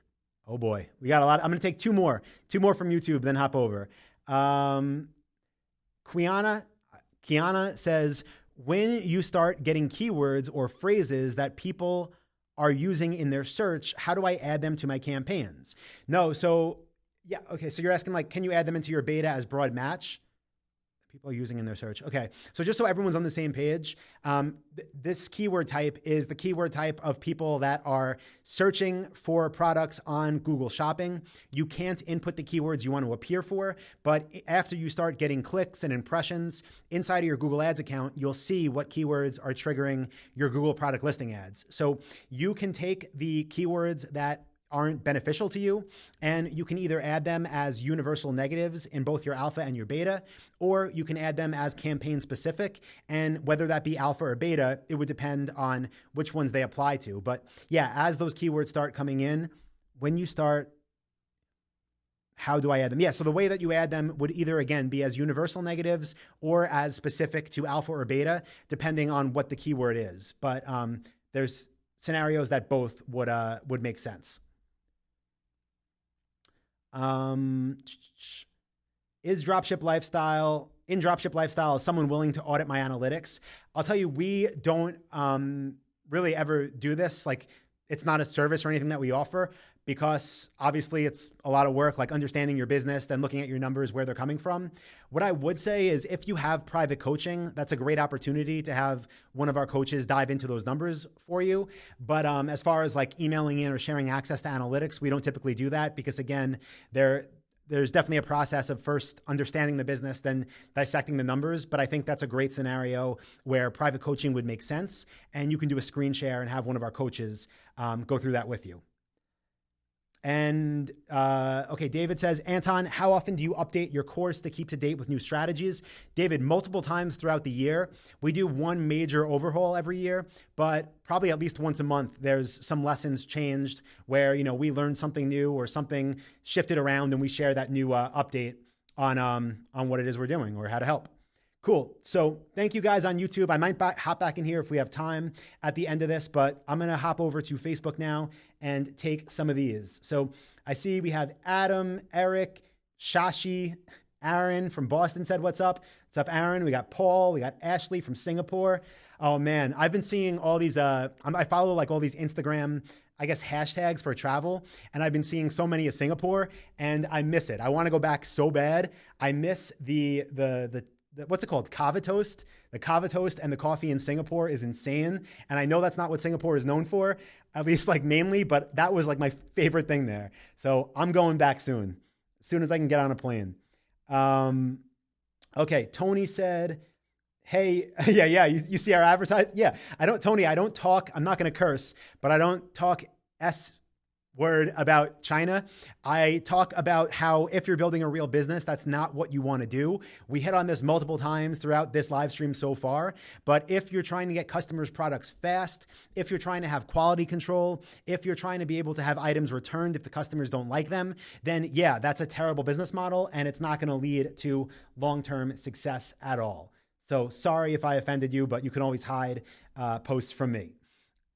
Oh boy, we got a lot. I'm going to take two more from YouTube, then hop over. Kiana says, when you start getting keywords or phrases that people are using in their search, how do I add them to my campaigns? No, so yeah, okay, so you're asking like, can you add them into your beta as broad match? People are using in their search. Okay, so just so everyone's on the same page, this keyword type is the keyword type of people that are searching for products on Google Shopping. You can't input the keywords you want to appear for, but after you start getting clicks and impressions inside of your Google Ads account, you'll see what keywords are triggering your Google product listing ads. So you can take the keywords that aren't beneficial to you, and you can either add them as universal negatives in both your alpha and your beta, or you can add them as campaign specific, and whether that be alpha or beta, it would depend on which ones they apply to. But yeah, as those keywords start coming in, when you start, how do I add them? Yeah, so the way that you add them would either, again, be as universal negatives or as specific to alpha or beta, depending on what the keyword is. But there's scenarios that both would make sense. Is Dropship Lifestyle, in Dropship Lifestyle, is someone willing to audit my analytics? I'll tell you, we don't really ever do this. Like, it's not a service or anything that we offer, because obviously it's a lot of work, like understanding your business, then looking at your numbers, where they're coming from. What I would say is, if you have private coaching, that's a great opportunity to have one of our coaches dive into those numbers for you. But as far as like emailing in or sharing access to analytics, we don't typically do that, because again, there's definitely a process of first understanding the business, then dissecting the numbers. But I think that's a great scenario where private coaching would make sense, and you can do a screen share and have one of our coaches go through that with you. And okay, David says, Anton, how often do you update your course to keep to date with new strategies? David, multiple times throughout the year. We do one major overhaul every year, but probably at least once a month, there's some lessons changed where, you know, we learned something new or something shifted around, and we share that new update on what it is we're doing or how to help. Cool. So thank you guys on YouTube. I might hop back in here if we have time at the end of this, but I'm going to hop over to Facebook now and take some of these. So I see we have Adam, Eric, Shashi, Aaron from Boston said, what's up? What's up, Aaron? We got Paul. We got Ashley from Singapore. Oh man, I've been seeing all these, I follow like all these Instagram, I guess, hashtags for travel. And I've been seeing so many of Singapore, and I miss it. I want to go back so bad. I miss the what's it called? Kava toast. The kava toast and the coffee in Singapore is insane. And I know that's not what Singapore is known for, at least like mainly, but that was like my favorite thing there. So I'm going back soon as I can get on a plane. Okay. Tony said, hey, yeah. You see our advertise? Yeah. Tony, I don't talk, I'm not going to curse, but I don't talk word about China. I talk about how if you're building a real business, that's not what you want to do. We hit on this multiple times throughout this live stream so far, but if you're trying to get customers' products fast, if you're trying to have quality control, if you're trying to be able to have items returned if the customers don't like them, then yeah, that's a terrible business model, and it's not going to lead to long-term success at all. So sorry if I offended you, but you can always hide posts from me.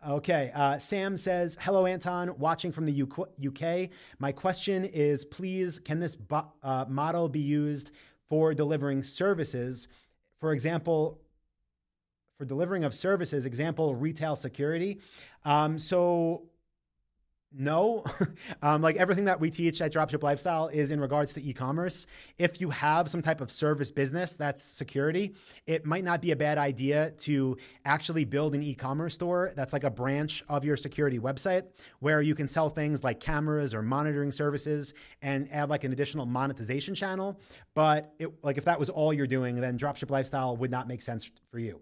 Okay, Sam says, hello, Anton, watching from the UK. My question is, please, can this model be used for delivering services? For example, for delivering of services, example, retail security. No, like everything that we teach at Dropship Lifestyle is in regards to e-commerce. If you have some type of service business that's security, it might not be a bad idea to actually build an e-commerce store that's like a branch of your security website, where you can sell things like cameras or monitoring services and add like an additional monetization channel. But like if that was all you're doing, then Dropship Lifestyle would not make sense for you.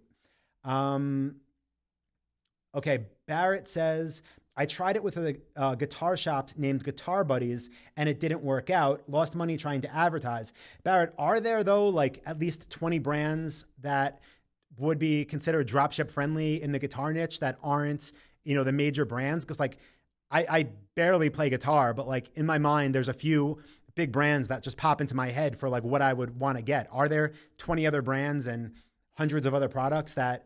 Okay, Barrett says, I tried it with a guitar shop named Guitar Buddies, and it didn't work out. Lost money trying to advertise. Barrett, are there though like at least 20 brands that would be considered dropship friendly in the guitar niche that aren't, you know, the major brands? Because like I barely play guitar, but like in my mind, there's a few big brands that just pop into my head for like what I would want to get. Are there 20 other brands and hundreds of other products that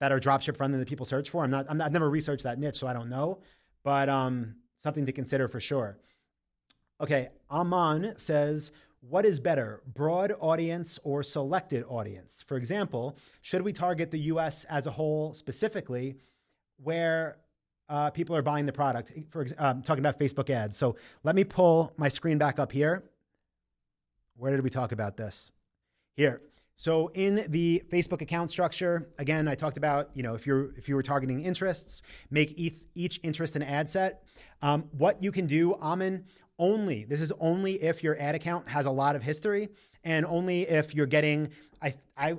are dropship friendly that people search for? I've never researched that niche, so I don't know, but something to consider for sure. Okay, Aman says, what is better, broad audience or selected audience? For example, should we target the US as a whole specifically, where people are buying the product. Talking about Facebook ads. So let me pull my screen back up here. Where did we talk about this? Here. So in the Facebook account structure, again, I talked about, if you were targeting interests, make each interest an ad set. What you can do, Amin, this is only if your ad account has a lot of history, and only if you're getting, I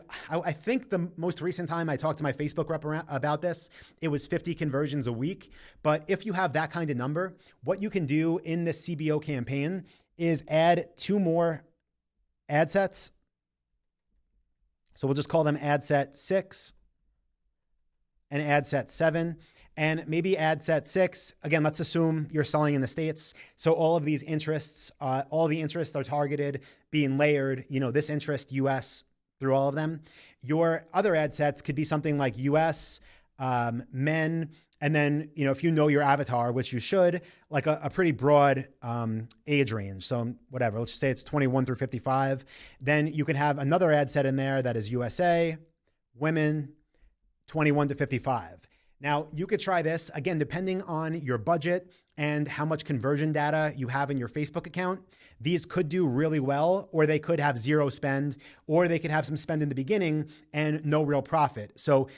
think the most recent time I talked to my Facebook rep about this, it was 50 conversions a week. But if you have that kind of number, what you can do in this CBO campaign is add 2 more ad sets. So we'll just call them ad set 6 and ad set 7. And maybe ad set 6, again, let's assume you're selling in the States. So all of these interests, all the interests are targeted, being layered, this interest US through all of them. Your other ad sets could be something like US, men, and then, if you know your avatar, which you should, like a pretty broad age range. So whatever, let's just say it's 21 through 55. Then you can have another ad set in there that is USA, women, 21 to 55. Now, you could try this, again, depending on your budget and how much conversion data you have in your Facebook account. These could do really well, or they could have 0 spend, or they could have some spend in the beginning and no real profit. So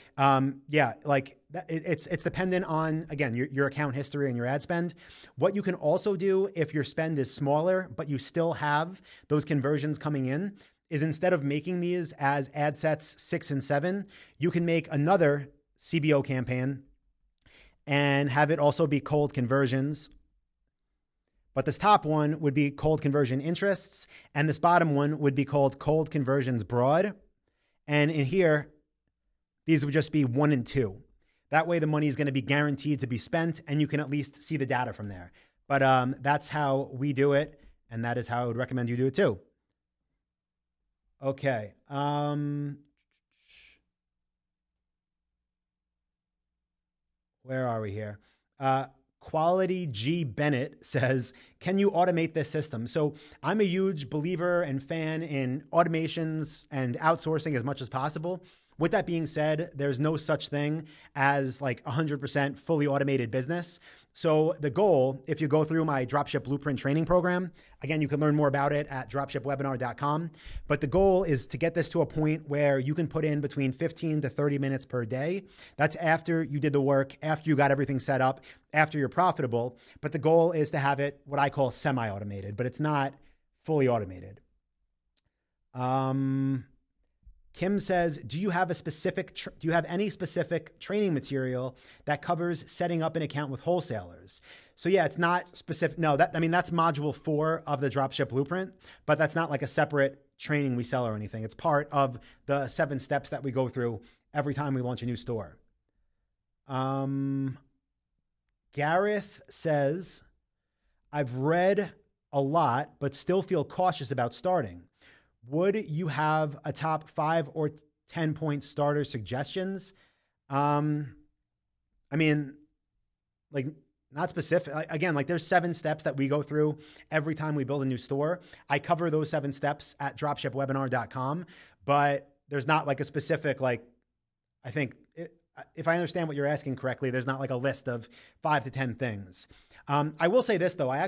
it's dependent on, again, your account history and your ad spend. What you can also do if your spend is smaller, but you still have those conversions coming in, is instead of making these as ad sets 6 and 7, you can make another CBO campaign and have it also be cold conversions. But this top one would be cold conversion interests, and this bottom one would be called cold conversions broad. And in here, these would just be 1 and 2. That way the money is going to be guaranteed to be spent, and you can at least see the data from there. But that's how we do it, and that is how I would recommend you do it too. Okay. Where are we here? Quality G Bennett says, can you automate this system? So I'm a huge believer and fan in automations and outsourcing as much as possible. With that being said, there's no such thing as like 100% fully automated business. So the goal, if you go through my Dropship Blueprint training program, again, you can learn more about it at dropshipwebinar.com. But the goal is to get this to a point where you can put in between 15 to 30 minutes per day. That's after you did the work, after you got everything set up, after you're profitable. But the goal is to have it what I call semi-automated, but it's not fully automated. Kim says, do you have any specific training material that covers setting up an account with wholesalers? So yeah, it's not specific. No, that's module 4 of the Dropship Blueprint, but that's not like a separate training we sell or anything. It's part of the 7 steps that we go through every time we launch a new store. Gareth says, I've read a lot, but still feel cautious about starting. Would you have a top 5 or 10 point starter suggestions? Not specific. Again, there's 7 steps that we go through every time we build a new store. I cover those 7 steps at dropshipwebinar.com, but there's not like a specific, if I understand what you're asking correctly, there's not like a list of 5 to 10 things. I will say this though, I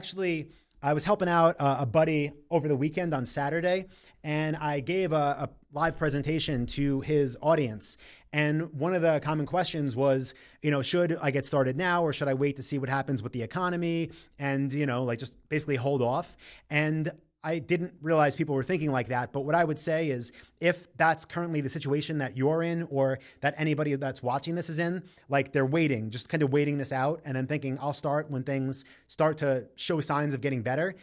was helping out a buddy over the weekend on Saturday, and I gave a live presentation to his audience. And one of the common questions was, should I get started now, or should I wait to see what happens with the economy and, just basically hold off? And I didn't realize people were thinking like that. But what I would say is, if that's currently the situation that you're in, or that anybody that's watching this is in, they're waiting, just kind of waiting this out and then thinking I'll start when things start to show signs of getting better,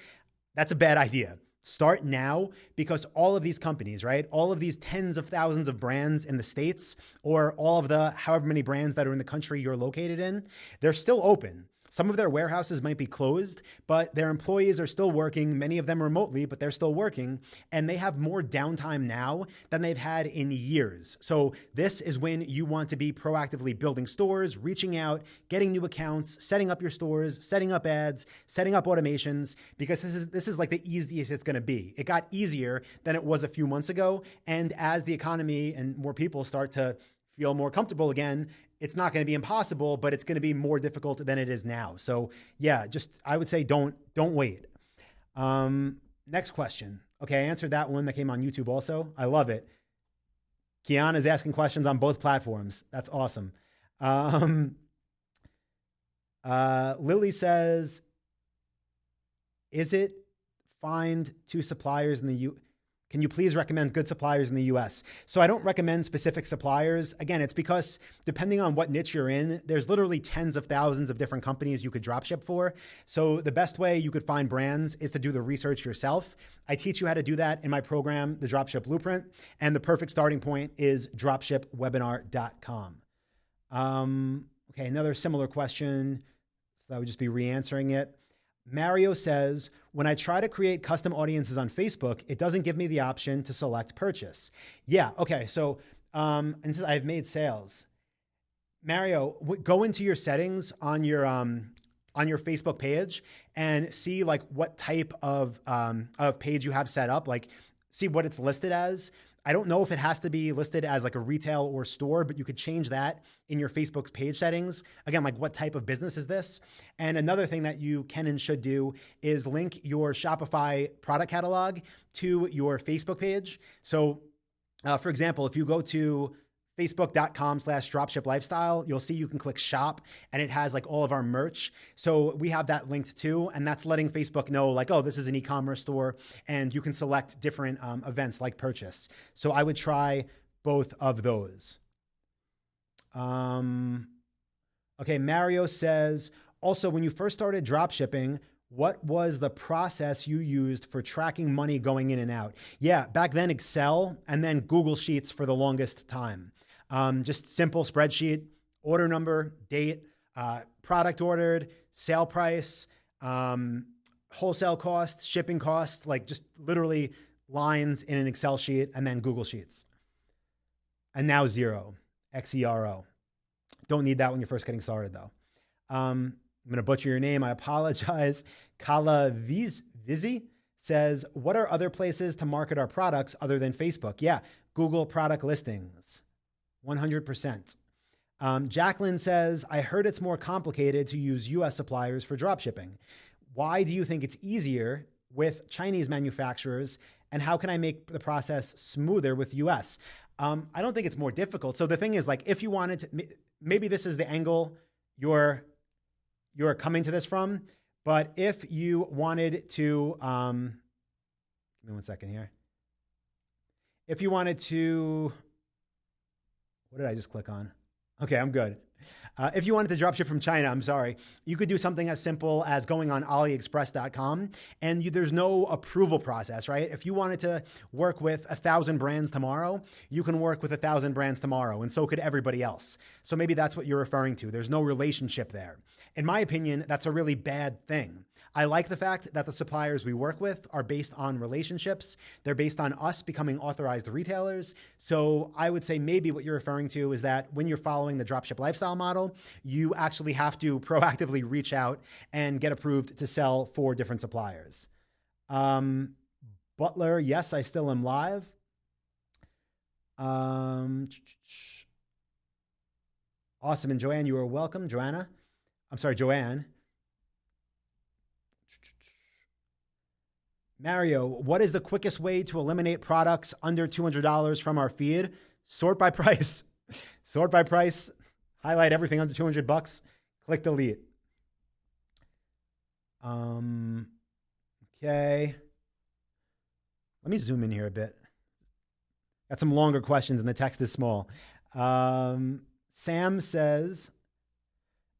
that's a bad idea. Start now, because all of these companies, right? All of these tens of thousands of brands in the States, or all of the however many brands that are in the country you're located in, they're still open. Some of their warehouses might be closed, but their employees are still working, many of them remotely, but they're still working, and they have more downtime now than they've had in years. So this is when you want to be proactively building stores, reaching out, getting new accounts, setting up your stores, setting up ads, setting up automations, because this is like the easiest it's going to be. It got easier than it was a few months ago, and as the economy and more people start to feel more comfortable again, it's not going to be impossible, but it's going to be more difficult than it is now. So yeah, just, I would say don't wait. Next question. Okay, I answered that one that came on YouTube also. I love it. Kiana's asking questions on both platforms. That's awesome. Lily says, is it find two suppliers in the U? Can you please recommend good suppliers in the US? So I don't recommend specific suppliers. Again, it's because depending on what niche you're in, there's literally tens of thousands of different companies you could dropship for. So the best way you could find brands is to do the research yourself. I teach you how to do that in my program, the Dropship Blueprint. And the perfect starting point is dropshipwebinar.com. Okay, another similar question. So that would just be re-answering it. Mario says, when I try to create custom audiences on Facebook, it doesn't give me the option to select purchase. Yeah, okay, so and since I've made sales, Mario, go into your settings on your Facebook page and see like what type of page you have set up, like see what it's listed as. I don't know if it has to be listed as like a retail or store, but you could change that in your Facebook's page settings. Again, like what type of business is this? And another thing that you can and should do is link your Shopify product catalog to your Facebook page. So for example, if you go to facebook.com/dropshiplifestyle, you'll see you can click shop and it has like all of our merch. So we have that linked too. And that's letting Facebook know like, oh, this is an e-commerce store and you can select different events like purchase. So I would try both of those. Okay, Mario says, also, when you first started dropshipping, what was the process you used for tracking money going in and out? Yeah, back then Excel and then Google Sheets for the longest time. Just simple spreadsheet, order number, date, product ordered, sale price, wholesale cost, shipping cost, like just literally lines in an Excel sheet and then Google Sheets. And now Xero, Xero. Don't need that when you're first getting started though. I'm going to butcher your name. I apologize. Kala Vizi says, what are other places to market our products other than Facebook? Yeah, Google product listings. 100%. Jacqueline says, I heard it's more complicated to use US suppliers for dropshipping. Why do you think it's easier with Chinese manufacturers? And how can I make the process smoother with US? I don't think it's more difficult. So the thing is, like, if you wanted to, maybe this is the angle you're coming to this from, but if you wanted to, give me 1 second here. If you wanted to, what did I just click on? Okay, I'm good. If you wanted to dropship from China, I'm sorry, you could do something as simple as going on AliExpress.com and there's no approval process, right? If you wanted to work with 1,000 brands tomorrow, you can work with 1,000 brands tomorrow, and so could everybody else. So maybe that's what you're referring to. There's no relationship there. In my opinion, that's a really bad thing. I like the fact that the suppliers we work with are based on relationships. They're based on us becoming authorized retailers. So I would say maybe what you're referring to is that when you're following the dropship lifestyle model, you actually have to proactively reach out and get approved to sell for different suppliers. Butler, yes, I still am live. Awesome. And Joanne, you are welcome. Joanne. Mario, what is the quickest way to eliminate products under $200 from our feed? Sort by price. Sort by price. Highlight everything under $200. Click delete. Okay. Let me zoom in here a bit. Got some longer questions and the text is small. Sam says,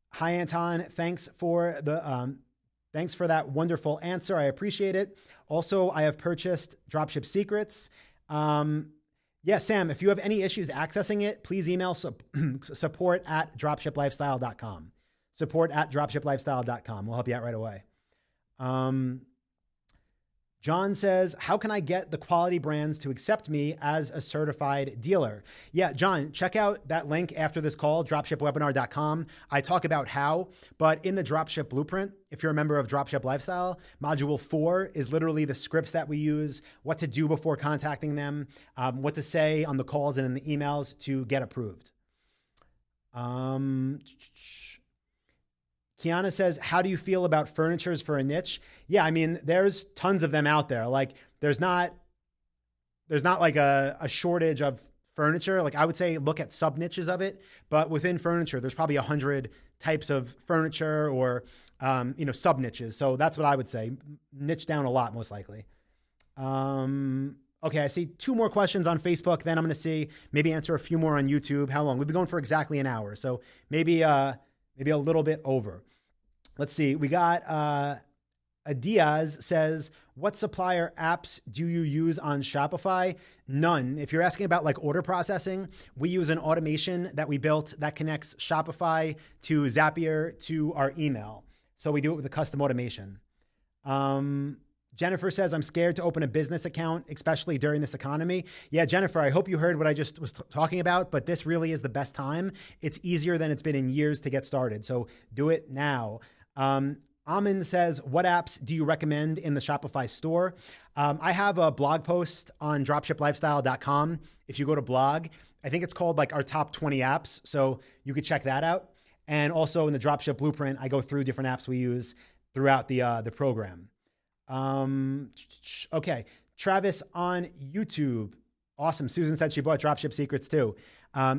hi, Anton. Thanks for that wonderful answer. I appreciate it. Also, I have purchased Dropship Secrets. Yeah, Sam, if you have any issues accessing it, please email support@dropshiplifestyle.com. Support@dropshiplifestyle.com. We'll help you out right away. John says, how can I get the quality brands to accept me as a certified dealer? Yeah, John, check out that link after this call, dropshipwebinar.com. I talk about how, but in the Dropship Blueprint, if you're a member of Dropship Lifestyle, Module 4 is literally the scripts that we use, what to do before contacting them, what to say on the calls and in the emails to get approved. Um, Kiana says, how do you feel about furnitures for a niche? Yeah, I mean, there's tons of them out there. Like there's not like a shortage of furniture. Like I would say, look at sub niches of it, but within furniture, there's probably 100 types of furniture or, sub niches. So that's what I would say. Niche down a lot, most likely. Okay, I see 2 more questions on Facebook. Then I'm going to maybe answer a few more on YouTube. How long? We've been going for exactly an hour. So maybe a little bit over. Let's see. We got a Diaz says, what supplier apps do you use on Shopify? None. If you're asking about like order processing, we use an automation that we built that connects Shopify to Zapier to our email. So we do it with a custom automation. Jennifer says, I'm scared to open a business account, especially during this economy. Yeah, Jennifer, I hope you heard what I just was talking about, but this really is the best time. It's easier than it's been in years to get started. So do it now. Amin says, what apps do you recommend in the Shopify store? I have a blog post on dropshiplifestyle.com. If you go to blog, I think it's called like our top 20 apps. So you could check that out. And also in the Dropship Blueprint, I go through different apps we use throughout the program. Okay. Travis on YouTube. Awesome. Susan said she bought Dropship Secrets too.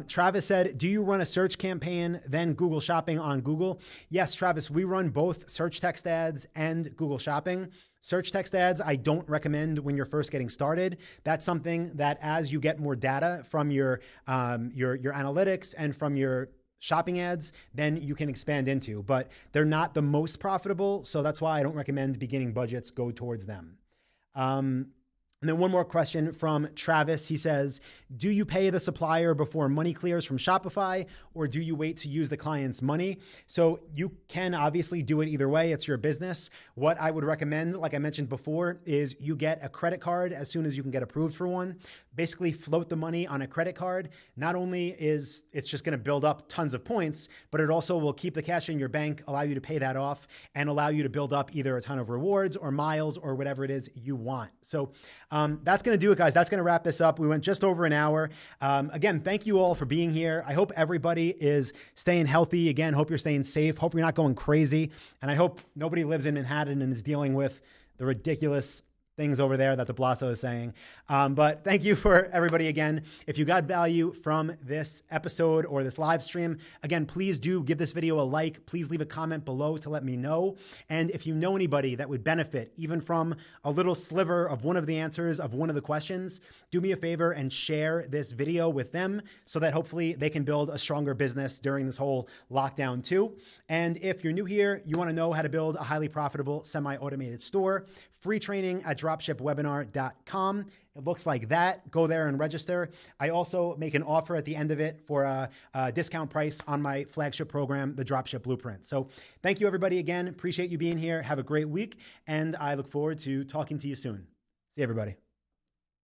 Travis said, do you run a search campaign, then Google Shopping on Google? Yes, Travis, we run both search text ads and Google Shopping. Search text ads, I don't recommend when you're first getting started. That's something that as you get more data from your analytics and from your shopping ads, then you can expand into, but they're not the most profitable. So that's why I don't recommend beginning budgets go towards them. And then one more question from Travis. He says, do you pay the supplier before money clears from Shopify, or do you wait to use the client's money? So you can obviously do it either way. It's your business. What I would recommend, like I mentioned before, is you get a credit card as soon as you can get approved for one. Basically float the money on a credit card. Not only is it's just going to build up tons of points, but it also will keep the cash in your bank, allow you to pay that off, and allow you to build up either a ton of rewards or miles or whatever it is you want. So that's going to do it, guys. That's going to wrap this up. We went just over an hour. Again, thank you all for being here. I hope everybody is staying healthy. Again, hope you're staying safe. Hope you're not going crazy. And I hope nobody lives in Manhattan and is dealing with the ridiculous things over there that de Blasio is saying. But thank you for everybody again. If you got value from this episode or this live stream, again, please do give this video a like. Please leave a comment below to let me know. And if you know anybody that would benefit even from a little sliver of one of the answers of one of the questions, do me a favor and share this video with them so that hopefully they can build a stronger business during this whole lockdown too. And if you're new here, you want to know how to build a highly profitable semi-automated store, free training at dropshipwebinar.com. It looks like that. Go there and register. I also make an offer at the end of it for a discount price on my flagship program, the Dropship Blueprint. So thank you, everybody, again. Appreciate you being here. Have a great week, and I look forward to talking to you soon. See you, everybody.